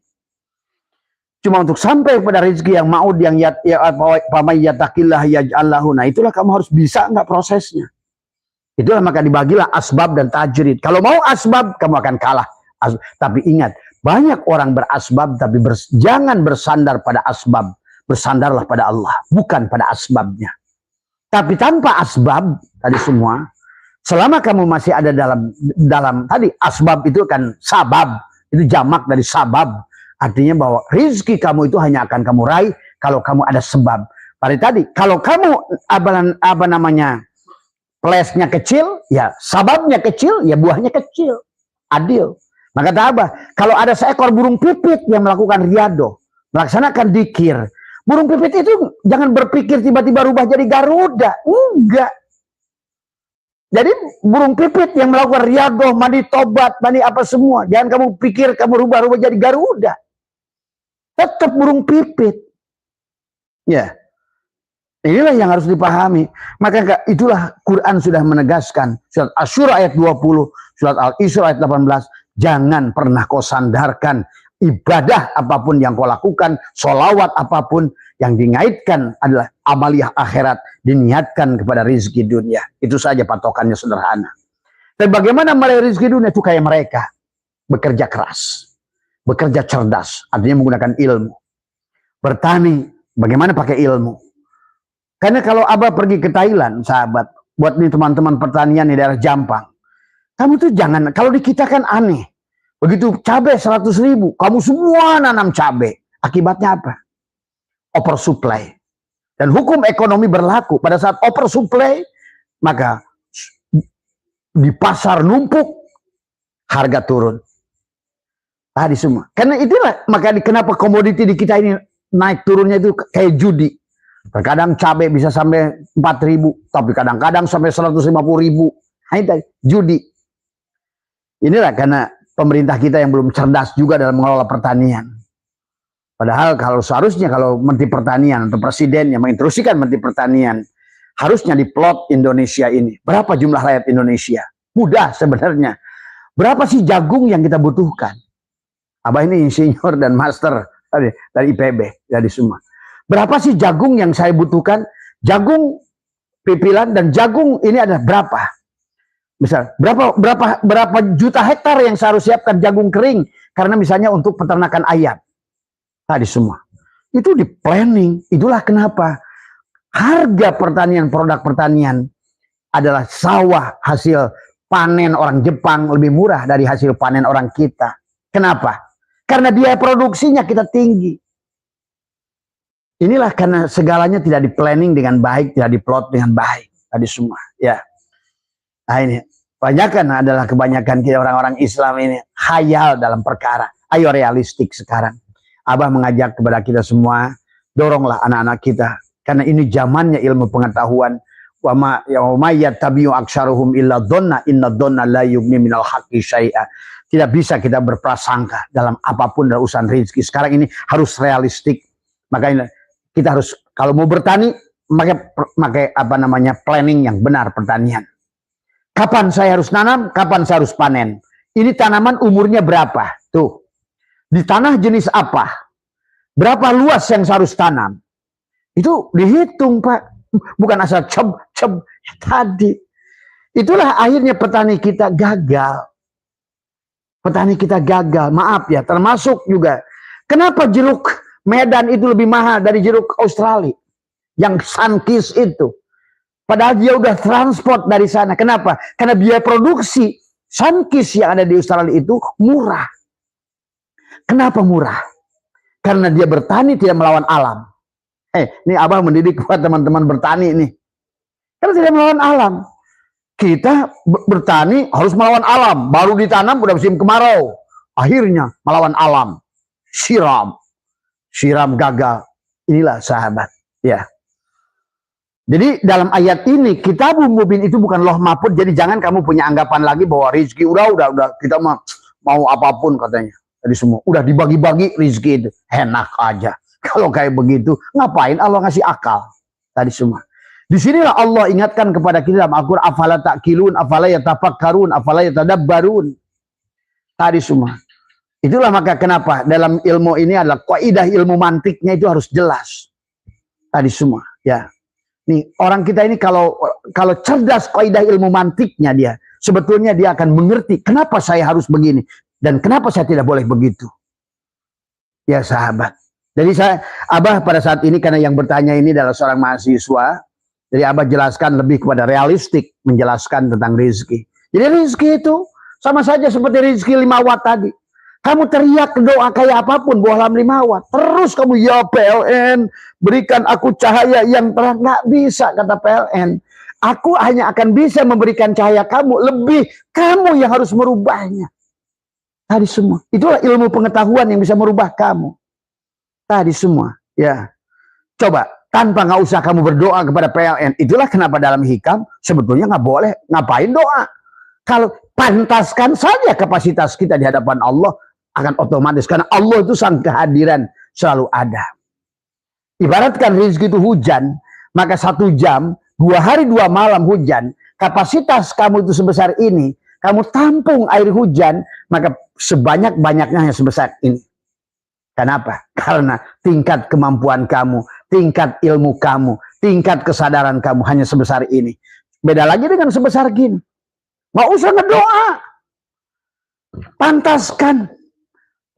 Cuma untuk sampai pada rezeki yang maud, yang yatakillah yaj'allahu. Nah, itulah kamu harus bisa nggak prosesnya. Itulah maka dibagilah asbab dan tajrid. Kalau mau asbab, kamu akan kalah. Tapi ingat, banyak orang berasbab, tapi jangan bersandar pada asbab. Bersandarlah pada Allah, bukan pada asbabnya. Tapi tanpa asbab, tadi semua, selama kamu masih ada dalam tadi, asbab itu kan sabab. Itu jamak dari sabab. Artinya bahwa rizki kamu itu hanya akan kamu raih kalau kamu ada sebab. Pada tadi, kalau kamu apa namanya, plesnya kecil, ya sababnya kecil, ya buahnya kecil. Adil. Maka kata Abah, kalau ada seekor burung pipit yang melakukan riado, melaksanakan dikir, burung pipit itu jangan berpikir tiba-tiba rubah jadi Garuda. Enggak. Jadi burung pipit yang melakukan riado, mandi tobat, mandi apa semua, jangan kamu pikir kamu rubah-rubah jadi Garuda. Tetap burung pipit. Ya. Inilah yang harus dipahami. Maka itulah Quran sudah menegaskan. Surat Asy-Syura ayat 20, surat Al-Isra ayat 18. Jangan pernah kau sandarkan ibadah apapun yang kau lakukan, sholawat apapun yang dingaitkan adalah amaliyah akhirat, diniatkan kepada rezeki dunia. Itu saja patokannya sederhana. Dan bagaimana meraih rezeki dunia itu kayak mereka. Bekerja keras. Bekerja cerdas. Artinya menggunakan ilmu. Bertani. Bagaimana pakai ilmu. Karena kalau Abah pergi ke Thailand, sahabat, buat nih teman-teman pertanian di daerah Jampang, kamu tuh jangan, kalau di kita kan aneh, begitu cabai 100.000, kamu semua nanam cabai. Akibatnya apa? Oversupply. Dan hukum ekonomi berlaku, pada saat oversupply, maka di pasar numpuk, harga turun. Tadi semua. Karena itulah, maka kenapa komoditi di kita ini naik turunnya itu kayak judi. Terkadang cabai bisa sampai 4.000, tapi kadang-kadang sampai 150.000. Nah, itu judi. Inilah karena pemerintah kita yang belum cerdas juga dalam mengelola pertanian. Padahal kalau seharusnya kalau Menteri Pertanian atau Presiden yang menginstruksikan Menteri Pertanian, harusnya diplot Indonesia ini. Berapa jumlah rakyat Indonesia? Mudah sebenarnya. Berapa sih jagung yang kita butuhkan? Abah ini insinyur dan master dari IPB, dari semua. Berapa sih jagung yang saya butuhkan? Jagung pipilan dan jagung ini ada berapa? Misal berapa juta hektar yang saya harus siapkan jagung kering karena misalnya untuk peternakan ayam. Tadi semua. Itu di planning. Itulah kenapa harga pertanian, produk pertanian adalah sawah hasil panen orang Jepang lebih murah dari hasil panen orang kita. Kenapa? Karena biaya produksinya kita tinggi. Inilah karena segalanya tidak di planning dengan baik, tidak diplot dengan baik. Tadi semua, ya. Nah ini, kebanyakan kita orang-orang Islam ini khayal dalam perkara. Ayo realistik sekarang. Abah mengajak kepada kita semua, doronglah anak-anak kita. Karena ini zamannya ilmu pengetahuan. Wa ma yattabi'u aktsaruhum illa dhanna inna dhanna la yughni minal haqqi syai'a. Tidak bisa kita berprasangka dalam apapun dalam urusan rezeki. Sekarang ini harus realistik. Makanya kita harus, kalau mau bertani, pakai apa namanya, planning yang benar pertanian. Kapan saya harus nanam, kapan saya harus panen. Ini tanaman umurnya berapa? Tuh. Di tanah jenis apa? Berapa luas yang saya harus tanam? Itu dihitung, Pak. Bukan asal cep tadi. Itulah akhirnya petani kita gagal. Petani kita gagal, maaf ya, termasuk juga. Kenapa jeruk Medan itu lebih mahal dari jeruk Australia? Yang Sunkist itu. Padahal dia udah transport dari sana. Kenapa? Karena biaya produksi Sunkist yang ada di Australia itu murah. Kenapa murah? Karena dia bertani tidak melawan alam. Ini Abah mendidik buat teman-teman bertani nih. Karena tidak melawan alam. Kita bertani harus melawan alam, baru ditanam udah musim kemarau. Akhirnya melawan alam, siram gagal. Inilah sahabat, ya. Jadi dalam ayat ini Kitabul Mubin itu bukan Lauh Mahfuz. Jadi jangan kamu punya anggapan lagi bahwa rizki udah kita mau apapun katanya. Jadi semua udah dibagi-bagi rizki itu, enak aja. Kalau kayak begitu ngapain Allah ngasih akal? Tadi semua. Disinilah Allah ingatkan kepada kita dalam Al-Quran, afala ta'qilun, afala yatafakkarun, afala yatadabbarun. Tadi semua. Itulah maka kenapa dalam ilmu ini adalah kaidah ilmu mantiknya itu harus jelas. Tadi semua, ya. Nih, orang kita ini kalau cerdas kaidah ilmu mantiknya dia, sebetulnya dia akan mengerti kenapa saya harus begini dan kenapa saya tidak boleh begitu. Ya sahabat. Jadi Abah pada saat ini karena yang bertanya ini adalah seorang mahasiswa, jadi Abah jelaskan lebih kepada realistik menjelaskan tentang rezeki. Jadi rezeki itu sama saja seperti rezeki 5 watt tadi. Kamu teriak doa kayak apapun, bohlam 5 watt. Terus kamu, ya PLN, berikan aku cahaya yang terang. Nggak bisa, kata PLN. Aku hanya akan bisa memberikan cahaya kamu. Lebih, kamu yang harus merubahnya. Tadi semua. Itulah ilmu pengetahuan yang bisa merubah kamu. Tadi semua. Ya. Coba, tanpa nggak usah kamu berdoa kepada PLN. Itulah kenapa dalam hikam, sebetulnya nggak boleh. Ngapain doa? Kalau pantaskan saja kapasitas kita di hadapan Allah, akan otomatis. Karena Allah itu sang kehadiran selalu ada. Ibaratkan rezeki itu hujan, maka 1 jam, 2 hari 2 malam hujan, kapasitas kamu itu sebesar ini, kamu tampung air hujan, maka sebanyak-banyaknya yang sebesar ini. Kenapa? Karena tingkat kemampuan kamu, tingkat ilmu kamu, tingkat kesadaran kamu hanya sebesar ini. Beda lagi dengan sebesar gini. Nggak usah ngedoa. Pantaskan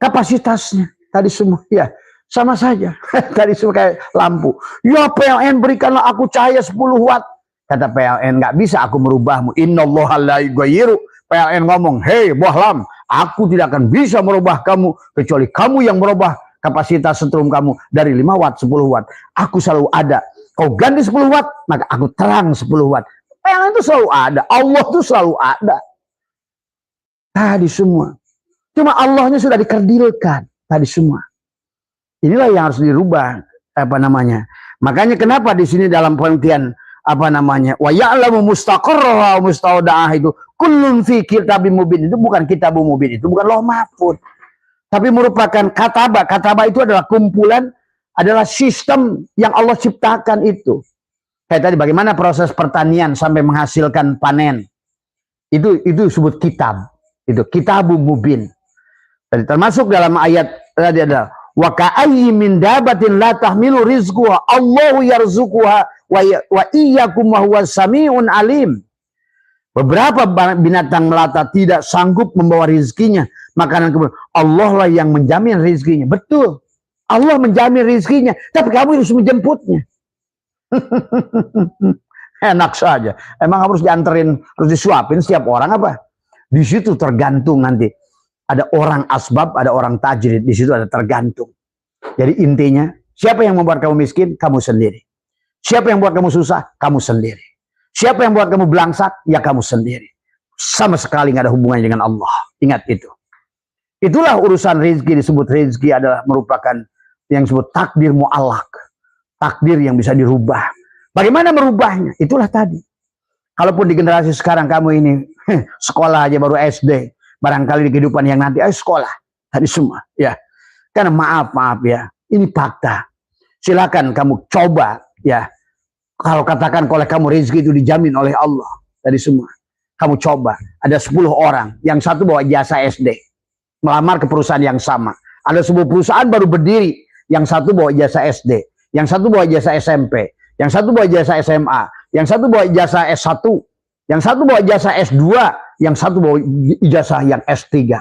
kapasitasnya. Tadi semua. Ya, sama saja. Tadi semua kayak lampu. Ya PLN berikanlah aku cahaya 10 watt. Kata PLN, nggak bisa aku merubahmu. Innallaha la yughayyiru. PLN ngomong, hei bohlam, aku tidak akan bisa merubah kamu. Kecuali kamu yang merubah kapasitas setrum kamu dari 5 watt, 10 watt. Aku selalu ada. Kau ganti 10 watt, maka aku terang 10 watt. PLN itu selalu ada. Allah itu selalu ada. Tadi semua. Cuma Allahnya sudah dikerdilkan. Tadi semua. Inilah yang harus dirubah. Apa namanya. Makanya kenapa di sini dalam pengertian apa namanya. Wa ya'lamu mustaqarraha wa mustaudaah itu. Kullun fi kitabim mubin. Itu bukan kitabum mubin. Itu bukan Lauh Mahfuz. Tapi merupakan kataba. Kataba itu adalah kumpulan. Adalah sistem yang Allah ciptakan itu. Kayak tadi bagaimana proses pertanian sampai menghasilkan panen. Itu disebut kitab. Itu kitabum mubin. Dan termasuk dalam ayat tadi adalah wa ka'ayyin min dabatin la tahmilu rizquha Allahu yarzuquha wa iyyakum wa huwas samiun alim. Beberapa binatang melata tidak sanggup membawa rizkinya, makanan kemudian Allah lah yang menjamin rizkinya. Betul. Allah menjamin rizkinya, tapi kamu harus menjemputnya. Enak saja. Emang harus dianterin, harus disuapin setiap orang apa? Di situ tergantung nanti. Ada orang asbab, ada orang tajrid. Di situ ada tergantung. Jadi intinya, siapa yang membuat kamu miskin? Kamu sendiri. Siapa yang membuat kamu susah? Kamu sendiri. Siapa yang membuat kamu belangsak? Ya kamu sendiri. Sama sekali nggak ada hubungannya dengan Allah. Ingat itu. Itulah urusan rezeki. Disebut rezeki adalah merupakan yang disebut takdir mu'allak. Takdir yang bisa dirubah. Bagaimana merubahnya? Itulah tadi. Kalaupun di generasi sekarang kamu ini sekolah aja baru SD. Barangkali di kehidupan yang nanti, ayo sekolah. Tadi semua, ya. Karena maaf ya. Ini fakta. Silakan kamu coba, ya. Kalau katakan oleh kamu rezeki itu dijamin oleh Allah. Tadi semua. Kamu coba. Ada 10 orang. Yang satu bawa jasa SD. Melamar ke perusahaan yang sama. Ada sebuah perusahaan baru berdiri. Yang satu bawa jasa SD. Yang satu bawa jasa SMP. Yang satu bawa jasa SMA. Yang satu bawa jasa S1. Yang satu bawa jasa S2. Yang satu bawa ijazah yang S3.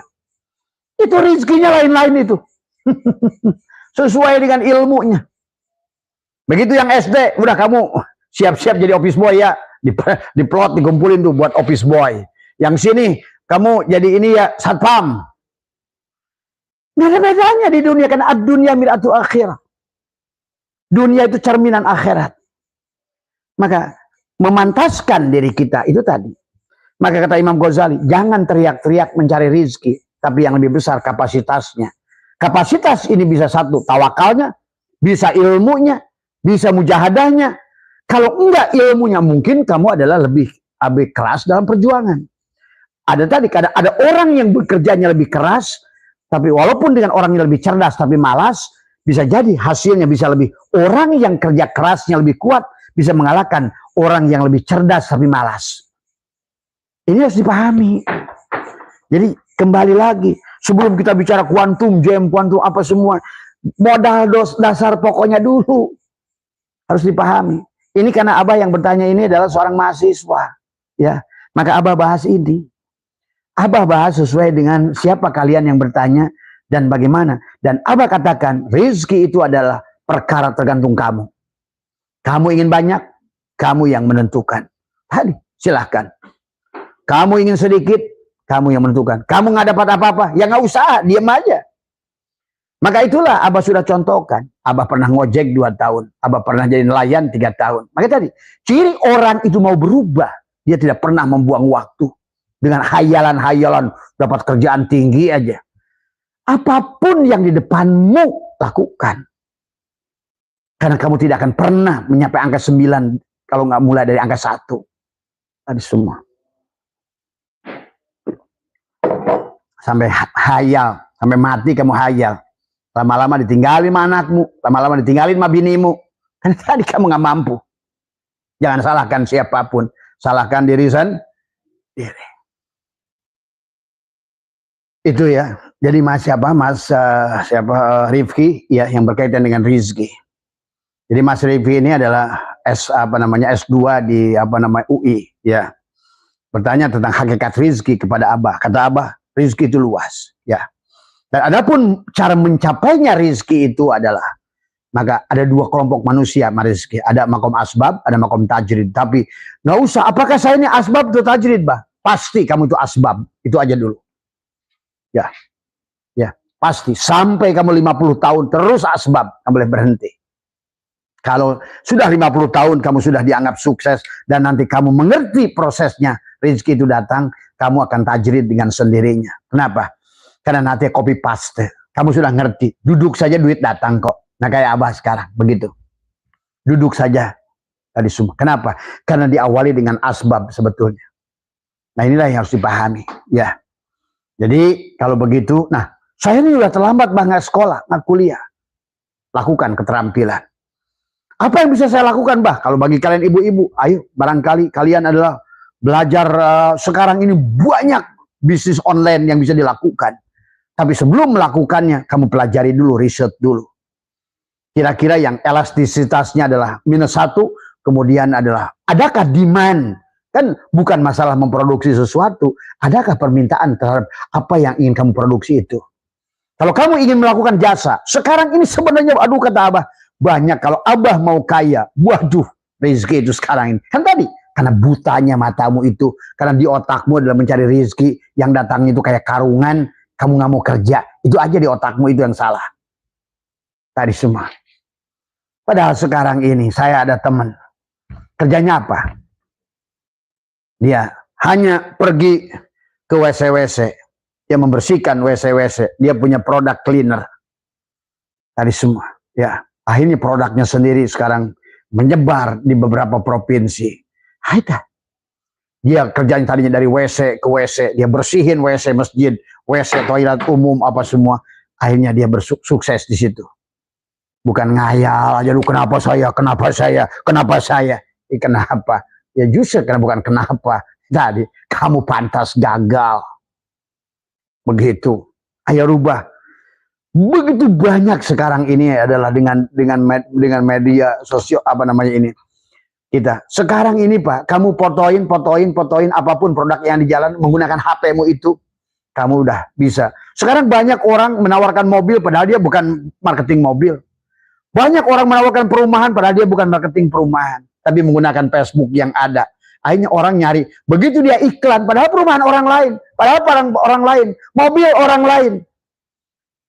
Itu rezekinya lain-lain itu. Sesuai dengan ilmunya. Begitu yang SD, udah kamu siap-siap jadi office boy ya. Diplot, dikumpulin tuh buat office boy. Yang sini, kamu jadi ini ya, satpam. Nggak ada bedanya di dunia. Karena ad-dunya mir'atu akhirah. Dunia itu cerminan akhirat. Maka memantaskan diri kita itu tadi. Maka kata Imam Ghazali, jangan teriak-teriak mencari rizki, tapi yang lebih besar kapasitasnya. Kapasitas ini bisa satu, tawakalnya, bisa ilmunya, bisa mujahadahnya. Kalau enggak ilmunya, mungkin kamu adalah lebih keras dalam perjuangan. Ada tadi, ada orang yang bekerjanya lebih keras, tapi walaupun dengan orang yang lebih cerdas tapi malas, bisa jadi hasilnya bisa lebih. Orang yang kerja kerasnya lebih kuat bisa mengalahkan orang yang lebih cerdas tapi malas. Ini harus dipahami. Jadi kembali lagi, sebelum kita bicara kuantum, jam, kuantum apa semua, modal dasar pokoknya dulu harus dipahami. Ini karena Abah yang bertanya ini adalah seorang mahasiswa, ya. Maka Abah bahas ini. Abah bahas sesuai dengan siapa kalian yang bertanya dan bagaimana. Dan Abah katakan, rezeki itu adalah perkara tergantung kamu. Kamu ingin banyak, kamu yang menentukan. Tadi, silahkan. Kamu ingin sedikit, kamu yang menentukan. Kamu nggak dapat apa-apa, ya nggak usah, diam aja. Maka itulah Abah sudah contohkan. Abah pernah ngojek 2 tahun. Abah pernah jadi nelayan 3 tahun. Maka tadi, ciri orang itu mau berubah. Dia tidak pernah membuang waktu. Dengan hayalan-hayalan, dapat kerjaan tinggi aja. Apapun yang di depanmu, lakukan. Karena kamu tidak akan pernah mencapai angka 9, kalau nggak mulai dari angka 1. Tadi semua. Sampai hayal, sampai mati kamu hayal. Lama-lama ditinggalin sama anakmu, lama-lama ditinggalin sama binimu. Karena tadi kamu nggak mampu. Jangan salahkan siapapun, salahkan diri sendiri. Itu ya. Jadi Mas Rifki ya, yang berkaitan dengan rizki. Jadi Mas Rifki ini adalah S2 di UI ya. Bertanya tentang hakikat rizki kepada Abah. Kata Abah, rizki itu luas ya. Dan adapun cara mencapainya rizki itu adalah, maka ada 2 kelompok manusia rizki. Ada makom asbab, ada makom tajrid. Tapi nggak usah, apakah saya ini asbab atau tajrid, Bah? Pasti kamu itu asbab. Itu aja dulu. Ya, pasti. Sampai kamu 50 tahun terus asbab, kamu boleh berhenti. Kalau sudah 50 tahun kamu sudah dianggap sukses dan nanti kamu mengerti prosesnya, rezeki itu datang, kamu akan tajrid dengan sendirinya. Kenapa? Karena nanti copy paste. Kamu sudah ngerti, duduk saja duit datang kok. Nah kayak Abah sekarang, begitu. Duduk saja tadi semua. Kenapa? Karena diawali dengan asbab sebetulnya. Nah inilah yang harus dipahami, ya. Jadi kalau begitu, nah saya ini udah terlambat Bah, nggak sekolah, nggak kuliah. Lakukan keterampilan. Apa yang bisa saya lakukan Bah? Kalau bagi kalian ibu-ibu, ayo barangkali kalian adalah belajar sekarang ini banyak bisnis online yang bisa dilakukan. Tapi sebelum melakukannya, kamu pelajari dulu, riset dulu. Kira-kira yang elastisitasnya adalah -1, kemudian adalah adakah demand? Kan bukan masalah memproduksi sesuatu, adakah permintaan terhadap apa yang ingin kamu produksi itu. Kalau kamu ingin melakukan jasa, sekarang ini sebenarnya, aduh kata Abah, banyak. Kalau Abah mau kaya, waduh, rezeki itu sekarang ini. Kan tadi, karena butanya matamu itu, karena di otakmu adalah mencari rezeki, yang datangnya itu kayak karungan, kamu nggak mau kerja, itu aja di otakmu itu yang salah. Tadi semua. Padahal sekarang ini, saya ada teman, kerjanya apa? Dia hanya pergi ke WC-WC. Dia membersihkan WC-WC. Dia punya produk cleaner. Tadi semua. Ya, akhirnya produknya sendiri sekarang menyebar di beberapa provinsi. Haida. Dia kerjanya tadinya dari WC ke WC. Dia bersihin WC masjid, WC toilet umum, apa semua. Akhirnya dia bersukses di situ. Bukan ngayal aja, lu kenapa saya, kenapa saya, kenapa saya. Kenapa? Ya justru karena bukan kenapa. Tadi kamu pantas gagal. Begitu. Ayo rubah. Begitu banyak sekarang ini adalah dengan media sosial ini. Kita sekarang ini Pak, kamu fotoin apapun produk yang di jalan menggunakan HP-mu itu, kamu udah bisa. Sekarang banyak orang menawarkan mobil padahal dia bukan marketing mobil. Banyak orang menawarkan perumahan padahal dia bukan marketing perumahan, tapi menggunakan Facebook yang ada. Akhirnya orang nyari, begitu dia iklan, padahal perumahan orang lain, padahal orang lain, mobil orang lain.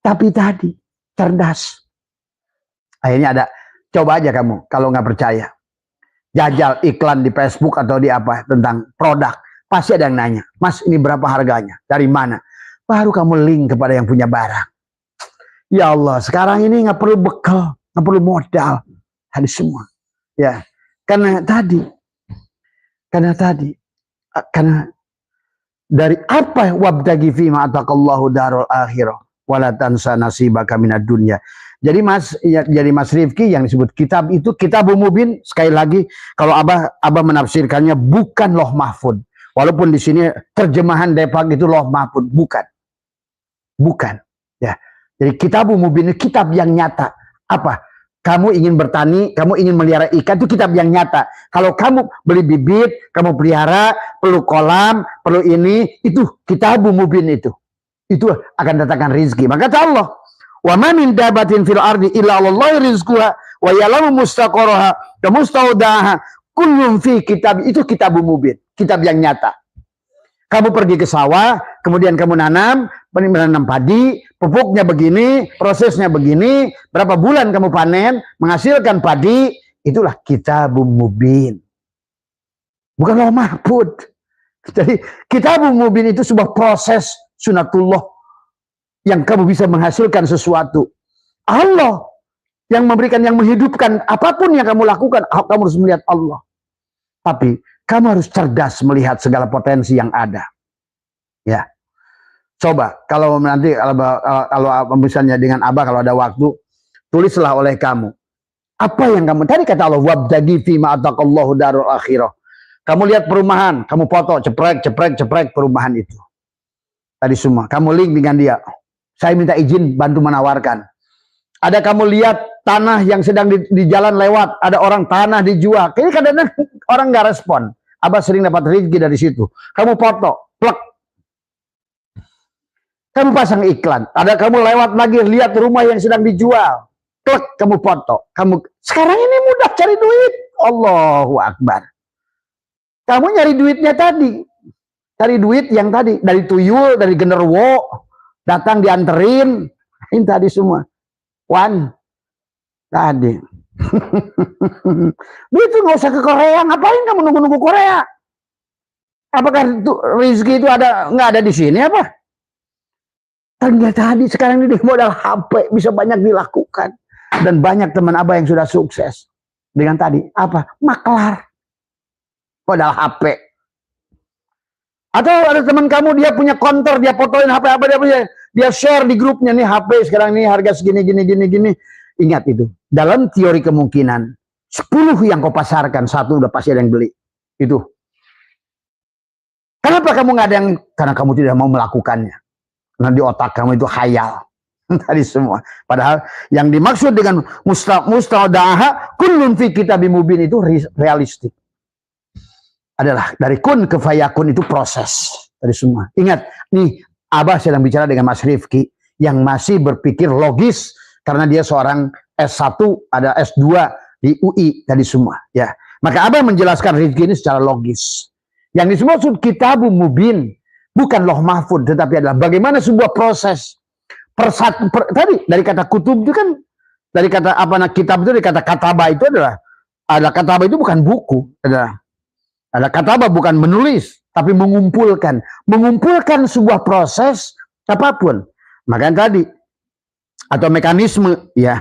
Tapi tadi, cerdas. Akhirnya ada, coba aja kamu, kalau nggak percaya. Jajal iklan di Facebook atau di apa, tentang produk. pasti ada yang nanya, Mas ini berapa harganya? Dari mana? Baru kamu link kepada yang punya barang. Ya Allah, sekarang ini nggak perlu bekal, nggak perlu modal, ada semua. Ya, karena dari apa wabtagi fima atakallahu darul akhirah wala tansa nasibaka minad dunya. Jadi Mas Rifki yang disebut kitab itu kitabul mubin, sekali lagi kalau Abah menafsirkannya bukan loh mahfud. Walaupun di sini terjemahan Depak itu loh mahfud, bukan. Ya. Jadi kitabul mubin itu kitab yang nyata. Apa? Kamu ingin bertani, kamu ingin melihara ikan, itu kitab yang nyata. Kalau kamu beli bibit, kamu pelihara, perlu kolam, perlu ini, itu kitabul mubin itu. Itu akan datangkan rizki. Maka kata Allah, wa ma min dabatin fil ardi illa Allahi rizquha wa ya'lamu mustaqarraha wa mustaudaha kullun fi kitab. Itu kitabul mubin, kitab yang nyata. Kamu pergi ke sawah, kemudian kamu menanam padi, pupuknya begini, prosesnya begini, berapa bulan kamu panen, menghasilkan padi, itulah kitabul mubin. Bukan lauh mahfud. Jadi kitabul mubin itu sebuah proses sunatullah yang kamu bisa menghasilkan sesuatu. Allah yang memberikan, yang menghidupkan apapun yang kamu lakukan, kamu harus melihat Allah. Tapi kamu harus cerdas melihat segala potensi yang ada. Ya. Coba kalau nanti kalau misalnya dengan Abah kalau ada waktu, tulislah oleh kamu. Apa yang kamu tadi kata Allah, wabtagi fima atakallahu darul akhirah. Kamu lihat perumahan, kamu foto, ceprek perumahan itu. Tadi semua, kamu link dengan dia. Saya minta izin bantu menawarkan. Ada kamu lihat tanah yang sedang di jalan lewat, ada orang tanah dijual. Kayaknya kadang-kadang orang nggak respon. Abah sering dapat rezeki dari situ. Kamu foto, plek. Kamu pasang iklan. Ada kamu lewat lagi lihat rumah yang sedang dijual. Plek, kamu foto. Sekarang ini mudah cari duit. Allahu Akbar. Kamu nyari duitnya tadi. Cari duit yang tadi dari tuyul, dari genderuwo, datang dianterin. Ini tadi semua. Tadi. Itu nggak usah ke Korea, ngapain kamu nunggu-nunggu Korea? Apakah itu rezeki itu nggak ada di sini apa? Ternyata tadi sekarang ini modal HP bisa banyak dilakukan, dan banyak teman Abah yang sudah sukses dengan tadi apa? Maklar, modal HP. Atau ada teman kamu dia punya konter, dia fotoin HP apa dia share di grupnya nih HP sekarang ini harga segini gini. Ingat itu, dalam teori kemungkinan 10 yang kau pasarkan, 1 udah pasti ada yang beli. Itu. Kenapa kamu nggak ada yang? Karena kamu tidak mau melakukannya. Karena di otak kamu itu khayal. Tadi semua. Padahal yang dimaksud dengan mustaudaha kullun fi kitabim mubin itu realistik. Adalah dari kun ke fayakun itu proses. Tadi semua. Ingat, nih Abah sedang bicara dengan Mas Rifki yang masih berpikir logis. Karena dia seorang S1, ada S2 di UI tadi semua, ya. Maka Abah menjelaskan rezeki ini secara logis. Yang dimaksud kitabul mubin bukan loh mahfud, tetapi adalah bagaimana sebuah proses tadi dari kata kutub itu kan, dari kata kitab itu, dari kata kataba itu ada kataba itu bukan buku, ada kataba bukan menulis, tapi mengumpulkan sebuah proses apapun. Maka tadi atau mekanisme, ya,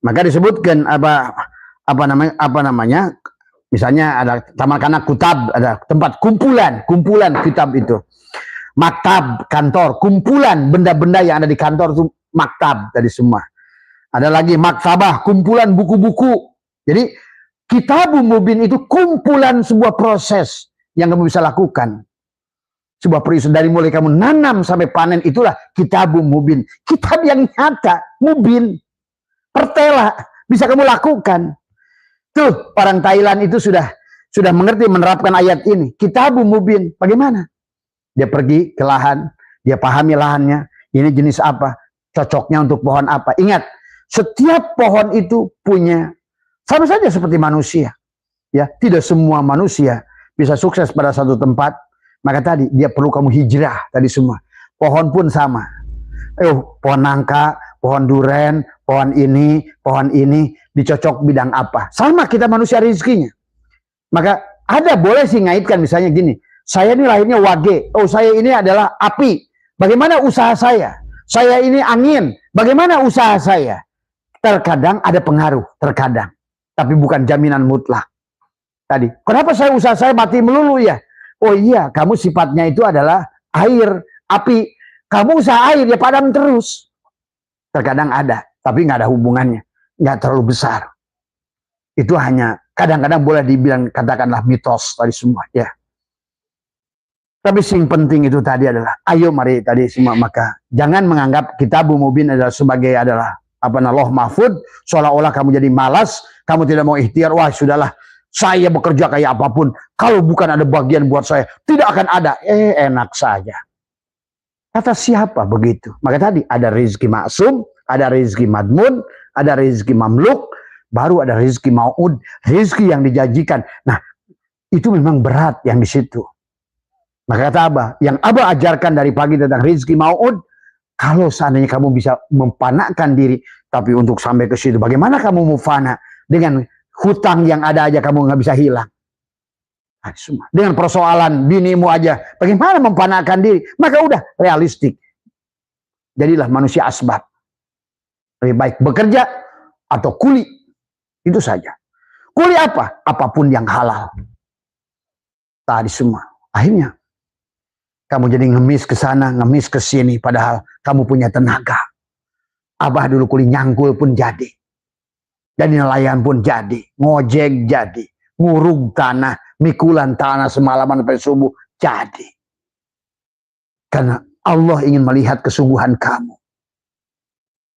maka disebutkan apa namanya misalnya ada tamakana kutab, ada tempat kumpulan kitab itu, maktab kantor, kumpulan benda-benda yang ada di kantor itu maktab tadi semua. Ada lagi maktabah, kumpulan buku-buku. Jadi kitabul mubin itu kumpulan sebuah proses yang kamu bisa lakukan. Sebuah peristiwa dari mulai kamu nanam sampai panen, itulah kitabul mubin. Kitab yang nyata, mubin. Pertela, bisa kamu lakukan. Tuh, orang Thailand itu sudah mengerti, menerapkan ayat ini. Kitabul mubin, bagaimana? Dia pergi ke lahan, dia pahami lahannya, ini jenis apa, cocoknya untuk pohon apa. Ingat, setiap pohon itu punya, sama saja seperti manusia. Ya, tidak semua manusia bisa sukses pada satu tempat. Maka tadi dia perlu kamu hijrah tadi semua. Pohon pun sama. Pohon nangka, pohon duren, pohon ini dicocok bidang apa? Sama kita manusia rezekinya. Maka ada boleh sih ngaitkan misalnya gini. Saya ini lahirnya wage. Oh, saya ini adalah api. Bagaimana usaha saya? Saya ini angin. Bagaimana usaha saya? Terkadang ada pengaruh, terkadang. Tapi bukan jaminan mutlak. Tadi, kenapa usaha saya mati melulu ya? Oh iya, kamu sifatnya itu adalah air, api. Kamu usaha air, ya padam terus. Terkadang ada, tapi nggak ada hubungannya. Nggak terlalu besar. Itu hanya kadang-kadang boleh dibilang katakanlah mitos tadi semua ya. Tapi yang penting itu tadi adalah ayo mari tadi semua, maka jangan menganggap Kitabul Mubin adalah sebagai adalah Loh Mahfud, seolah-olah kamu jadi malas, kamu tidak mau ikhtiar. Wah sudahlah, saya bekerja kayak apapun, kalau bukan ada bagian buat saya tidak akan ada. Enak saja. Kata siapa begitu? Maka tadi ada rezeki maksum, ada rezeki madmun, ada rezeki mamluk, baru ada rezeki mau'ud, rezeki yang dijanjikan. Nah, itu memang berat yang di situ. Maka kata Abah, yang Abah ajarkan dari pagi tentang rezeki mau'ud, kalau seandainya kamu bisa mempanakkan diri, tapi untuk sampai ke situ, bagaimana kamu mau fana dengan hutang yang ada aja kamu nggak bisa hilang? Nah, semua. Dengan persoalan binimu aja, bagaimana mempanakkan diri? Maka udah realistik. Jadilah manusia asbab. Lebih baik bekerja atau kuli. Itu saja. Kuli apa? Apapun yang halal. Tadi semua. Akhirnya kamu jadi ngemis ke sana, ngemis ke sini, padahal kamu punya tenaga. Abah dulu kuli nyangkul pun jadi. Jadi nelayan pun jadi. Ngojek jadi. Ngurug tanah, mikulan tanah semalaman sampai subuh jadi. Karena Allah ingin melihat kesungguhan kamu.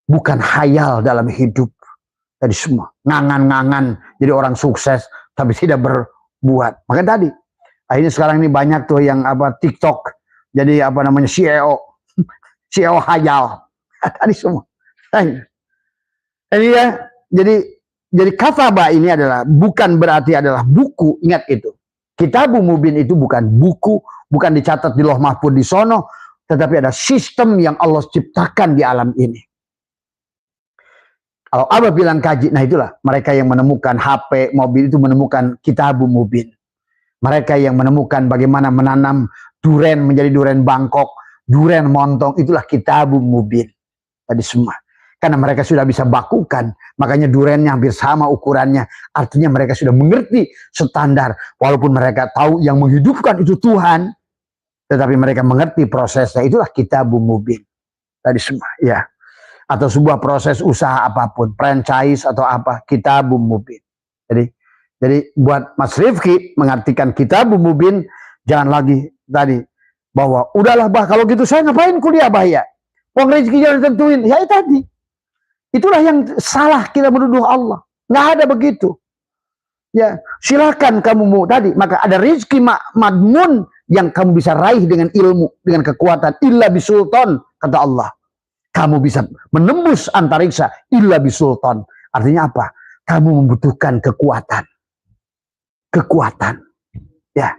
Bukan hayal dalam hidup. Tadi semua. Ngangan-ngangan jadi orang sukses, tapi tidak berbuat. Maka tadi, akhirnya sekarang ini banyak tuh yang TikTok. Jadi CEO. CEO hayal. Tadi semua. Jadi ya, jadi kafaba ini adalah bukan berarti adalah buku. Ingat itu. Kitabul Mubin itu bukan buku, bukan dicatat di Loh Mahfud di sono, tetapi ada sistem yang Allah ciptakan di alam ini. Kalau Abah bilang kaji, nah itulah mereka yang menemukan HP, mobil itu menemukan Kitabul Mubin. Mereka yang menemukan bagaimana menanam duren menjadi duren Bangkok, duren montong, itulah Kitabul Mubin. Tadi semua. Karena mereka sudah bisa bakukan, makanya durennya hampir sama ukurannya. Artinya mereka sudah mengerti standar. Walaupun mereka tahu yang menghidupkan itu Tuhan, tetapi mereka mengerti prosesnya. Itulah Kitabul Mubin. Tadi semua, ya. Atau sebuah proses usaha apapun, franchise atau apa, Kitabul Mubin. Jadi buat Mas Rifki mengartikan Kitabul Mubin, jangan lagi tadi bahwa udahlah bah kalau gitu saya ngapain kuliah bah ya. Wong rezeki jangan tentuin. Ya itu tadi. Itulah yang salah kita menuduh Allah. Nggak ada begitu. Ya, silakan kamu mau tadi. Maka ada rezeki madmun yang kamu bisa raih dengan ilmu, dengan kekuatan. Illa bisultan, kata Allah. Kamu bisa menembus antariksa. Illa bisultan. Artinya apa? Kamu membutuhkan kekuatan. Kekuatan. Ya.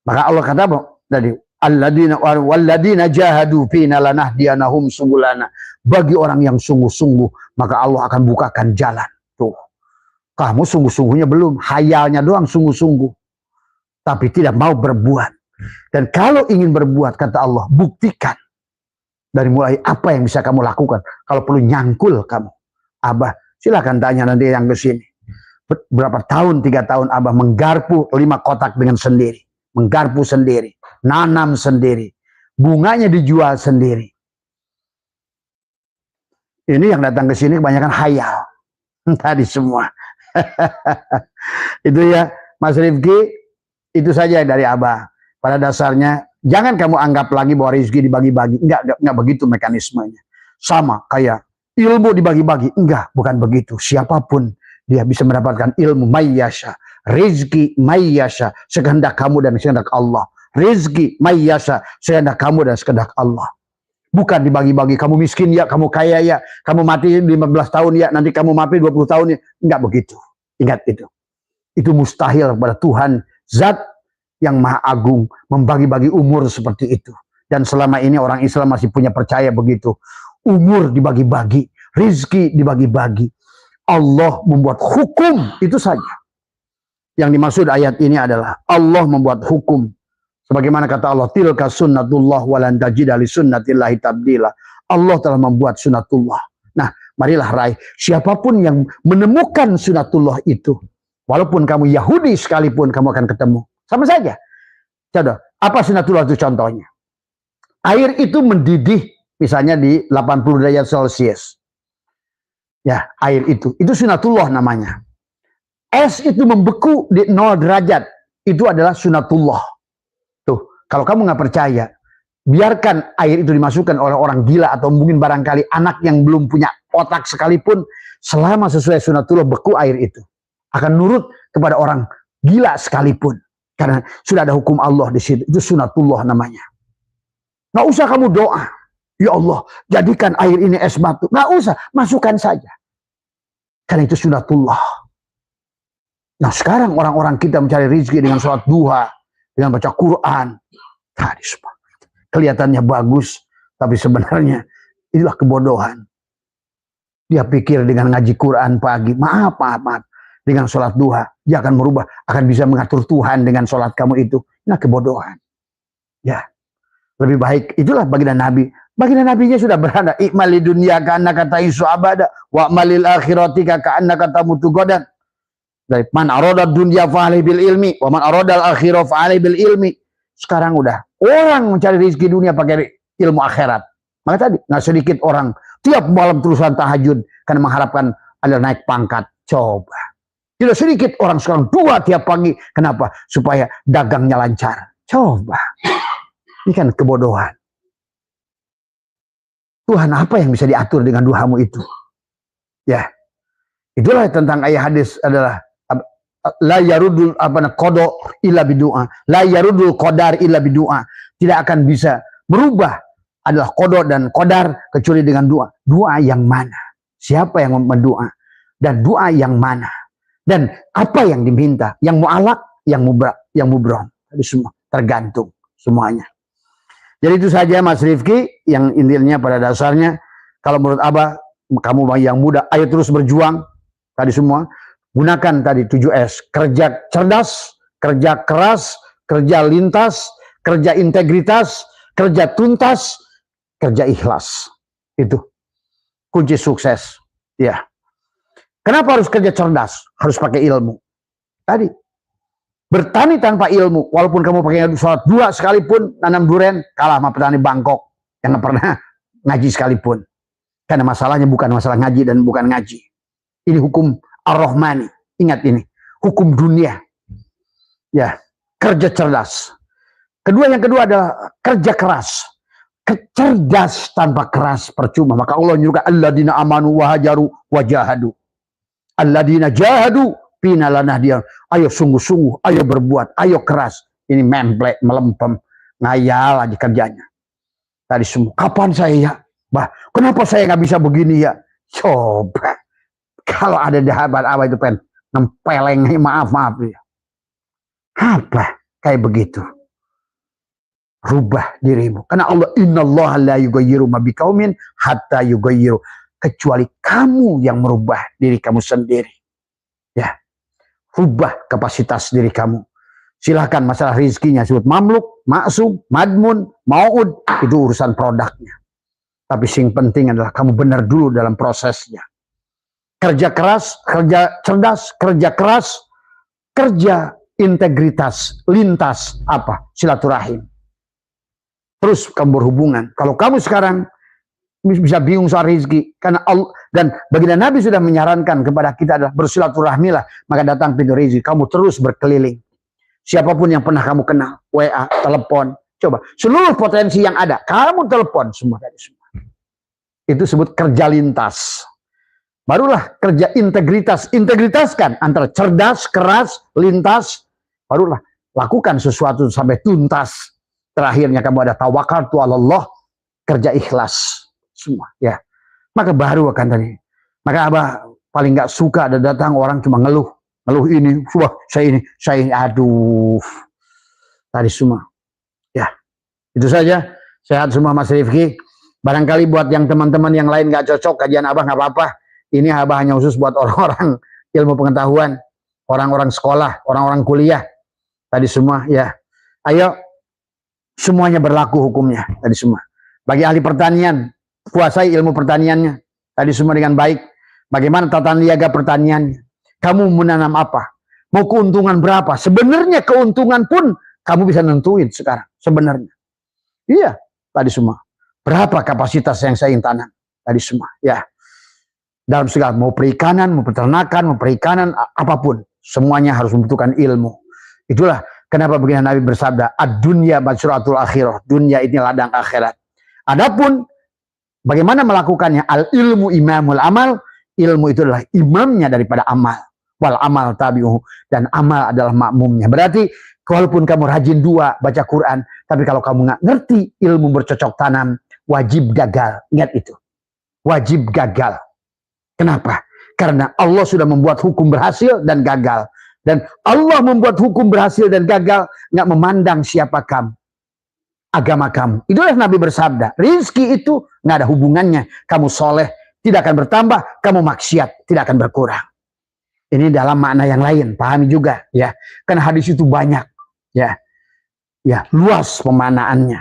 Maka Allah kata tadi, Alladzina jahadu fina lanahdiyanahum subulana. Bagi orang yang sungguh-sungguh, maka Allah akan bukakan jalan. Tuh. Kamu sungguh-sungguhnya belum, hayalnya doang sungguh-sungguh. Tapi tidak mau berbuat. Dan kalau ingin berbuat, kata Allah, buktikan. Dari mulai apa yang bisa kamu lakukan. Kalau perlu nyangkul kamu. Abah, silakan tanya nanti yang ke sini. Berapa tahun, 3 tahun Abah menggarpu 5 kotak dengan sendiri. Menggarpu sendiri. Nanam sendiri. Bunganya dijual sendiri. Ini yang datang ke sini kebanyakan hayal. Tadi semua. Itu ya, Mas Rifki, itu saja dari Abah. Pada dasarnya, jangan kamu anggap lagi bahwa rezeki dibagi-bagi. Enggak begitu mekanismenya. Sama kayak ilmu dibagi-bagi. Enggak, bukan begitu. Siapapun dia bisa mendapatkan ilmu mayyasha. Rezeki mayyasha. Sekehendak kamu dan sekehendak Allah. Rezeki mayyasha. Sekehendak kamu dan sekehendak Allah. Bukan dibagi-bagi, kamu miskin ya, kamu kaya ya, kamu mati 15 tahun ya, nanti kamu mati 20 tahun ya. Enggak begitu. Ingat itu. Itu mustahil kepada Tuhan, zat yang maha agung, membagi-bagi umur seperti itu. Dan selama ini orang Islam masih punya percaya begitu. Umur dibagi-bagi, rizki dibagi-bagi. Allah membuat hukum, itu saja. Yang dimaksud ayat ini adalah Allah membuat hukum Sebagaimana kata Allah, tilka sunnatullah walan tajida li sunnatillahi tabdila. Allah telah membuat sunnatullah. Nah, marilah raih. Siapapun yang menemukan sunnatullah itu, walaupun kamu Yahudi sekalipun, kamu akan ketemu. Sama saja. Coba, apa sunnatullah itu contohnya? Air itu mendidih, misalnya di 80 derajat Celcius. Ya, air itu sunnatullah namanya. Es itu membeku di 0 derajat. Itu adalah sunnatullah. Tuh, kalau kamu nggak percaya, biarkan air itu dimasukkan oleh orang gila atau mungkin barangkali anak yang belum punya otak sekalipun, selama sesuai sunnatullah beku air itu akan nurut kepada orang gila sekalipun, karena sudah ada hukum Allah di situ. Itu sunnatullah namanya. Nggak usah kamu doa, ya Allah jadikan air ini es batu. Nggak usah, masukkan saja, karena itu sunnatullah. Nah, sekarang orang-orang kita mencari rezeki dengan sholat duha, dengan baca Quran, tadi semua kelihatannya bagus, tapi sebenarnya itulah kebodohan. Dia pikir dengan ngaji Quran pagi, maaf, dengan sholat duha, dia akan merubah, akan bisa mengatur Tuhan dengan sholat kamu itu. Nah, kebodohan. Ya, lebih baik, itulah baginda Nabi. Baginda Nabinya sudah berada, ikmali dunia ka'annaka ta'isu abada, wa'malil akhirati ka'annaka tamutu godan. Dari man aradad dunya fa'alaihi bil ilmi, wa man aradal akhirah fa'alaihi bil ilmi. Sekarang udah orang mencari rezeki dunia pakai ilmu akhirat. Maka tadi nggak sedikit orang tiap malam terusan tahajud karena mengharapkan ada naik pangkat. Coba. Tidak sedikit orang sekarang dua tiap pagi. Kenapa? Supaya dagangnya lancar. Coba. Ini kan kebodohan. Tuhan, apa yang bisa diatur dengan duhamu itu? Ya. Itulah tentang ayat hadis adalah la yarudul qada illa bidu'a, la yarudul qadar illa bidu'a. Tidak akan bisa berubah adalah qada dan qadar kecuali dengan doa. Doa yang mana? Siapa yang mendoa? Dan doa yang mana? Dan apa yang diminta? Yang mu'alak, yang mubram. Itu semua tergantung semuanya. Jadi itu saja Mas Rifki, yang intinya pada dasarnya kalau menurut Abah, kamu yang muda, ayo terus berjuang. Tadi semua gunakan tadi 7S, kerja cerdas, kerja keras, kerja lintas, kerja integritas, kerja tuntas, kerja ikhlas. Itu kunci sukses. Ya. Kenapa harus kerja cerdas? Harus pakai ilmu. Tadi bertani tanpa ilmu, walaupun kamu pakai sholat dua sekalipun, nanam durian, kalah sama petani Bangkok yang nggak pernah ngaji sekalipun. Karena masalahnya bukan masalah ngaji dan bukan ngaji. Ini hukum Ar-Rahmani, ingat ini, hukum dunia. Ya, kerja cerdas. Yang kedua adalah kerja keras. Cerdas tanpa keras percuma. Maka Allah menyuruhkan alladzina amanu wa hajaru wa jahadu. Alladzina jahadu fina lanahdiyahum. Ayo sungguh-sungguh, ayo berbuat, ayo keras. Ini memplek, melempem, ngayal aja kerjanya. Tadi semua, kapan saya ya? Bah, kenapa saya nggak bisa begini ya? Coba. Kalau ada dahabat apa itu pengen nempeleng, maaf ya. Apa kayak begitu? Rubah dirimu. Karena Allah innallaha la yughayyiru ma biqaumin hatta yughayyiru, kecuali kamu yang merubah diri kamu sendiri. Ya. Rubah kapasitas diri kamu. Silahkan masalah rezekinya sebut mamluk, maksum, madmun, mau'ud, itu urusan produknya. Tapi yang penting adalah kamu benar dulu dalam prosesnya. Kerja keras, kerja cerdas, kerja keras, kerja integritas, lintas, apa? Silaturahim. Terus kamu berhubungan. Kalau kamu sekarang bisa bingung soal rezeki, karena Allah dan baginda Nabi sudah menyarankan kepada kita adalah bersilaturahmilah, maka datang pintu rezeki. Kamu terus berkeliling. Siapapun yang pernah kamu kenal, WA, telepon, coba seluruh potensi yang ada, kamu telepon semua dari semua. Itu sebut kerja lintas. Barulah kerja integritas. Integritaskan antara cerdas, keras, lintas. Barulah lakukan sesuatu sampai tuntas. Terakhirnya kamu ada tawakaltu 'alallah, kerja ikhlas semua. Ya, maka baru akan tadi. Maka Abah paling nggak suka ada datang orang cuma ngeluh ini, saya ini, aduh. Tadi semua. Ya, itu saja. Sehat semua Mas Rifki. Barangkali buat yang teman-teman yang lain nggak cocok kajian Abah, nggak apa-apa. Ini Abah hanya khusus buat orang-orang ilmu pengetahuan, orang-orang sekolah, orang-orang kuliah. Tadi semua ya. Ayo Semuanya berlaku hukumnya tadi semua. Bagi ahli pertanian, kuasai ilmu pertaniannya tadi semua dengan baik. Bagaimana tata niaga pertaniannya? Kamu menanam apa? Mau keuntungan berapa? Sebenarnya keuntungan pun kamu bisa nentuin sekarang. Sebenarnya, iya tadi semua. Berapa kapasitas yang saya ingin tanam tadi semua? Ya, dalam segala mau perikanan, mau peternakan, mau perikanan, apapun, semuanya harus membutuhkan ilmu. Itulah kenapa begini Nabi bersabda, ad-dunya masyuratul akhirah. Dunia ini ladang akhirat. Adapun bagaimana melakukannya? Al ilmu imamul amal. Ilmu itu adalah imamnya daripada amal. Wal amal tabi'uhu. Dan amal adalah makmumnya. Berarti walaupun kamu rajin dua baca Quran, tapi kalau kamu nggak ngerti ilmu bercocok tanam, wajib gagal. Ingat itu. Wajib gagal. Kenapa? Karena Allah sudah membuat hukum berhasil dan gagal. Dan Allah membuat hukum berhasil dan gagal, nggak memandang siapa kamu, agama kamu. Itulah Nabi bersabda, rizki itu nggak ada hubungannya. Kamu soleh, tidak akan bertambah, kamu maksiat, tidak akan berkurang. Ini dalam makna yang lain, pahami juga ya. Karena hadis itu banyak, ya, luas pemanaannya.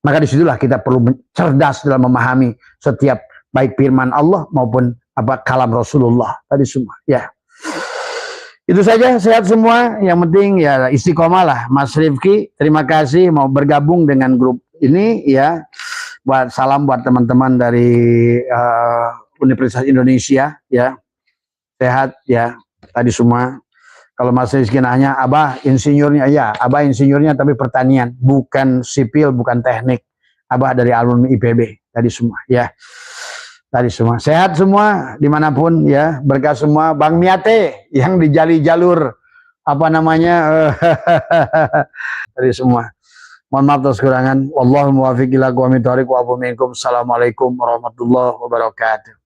Maka disitulah kita perlu cerdas dalam memahami setiap baik firman Allah maupun kalam Rasulullah tadi semua. Ya, itu saja. Sehat semua. Yang penting ya istiqomah lah, Mas Rifki. Terima kasih mau bergabung dengan grup ini ya. Buat salam buat teman-teman dari Universitas Indonesia ya. Sehat ya tadi semua. Kalau Mas Rizky nanya, Abah insinyurnya, ya Abah insinyurnya tapi pertanian, bukan sipil, bukan teknik. Abah dari alumni IPB tadi semua ya. Tadi semua sehat semua dimanapun ya, berkah semua. Bang Miate yang di jalur apa namanya tadi semua. Mohon maaf atas kekurangan. Wallahul muwaffiq ila aqwamit thoriq wa afu minkum. Assalamualaikum warahmatullahi wabarakatuh.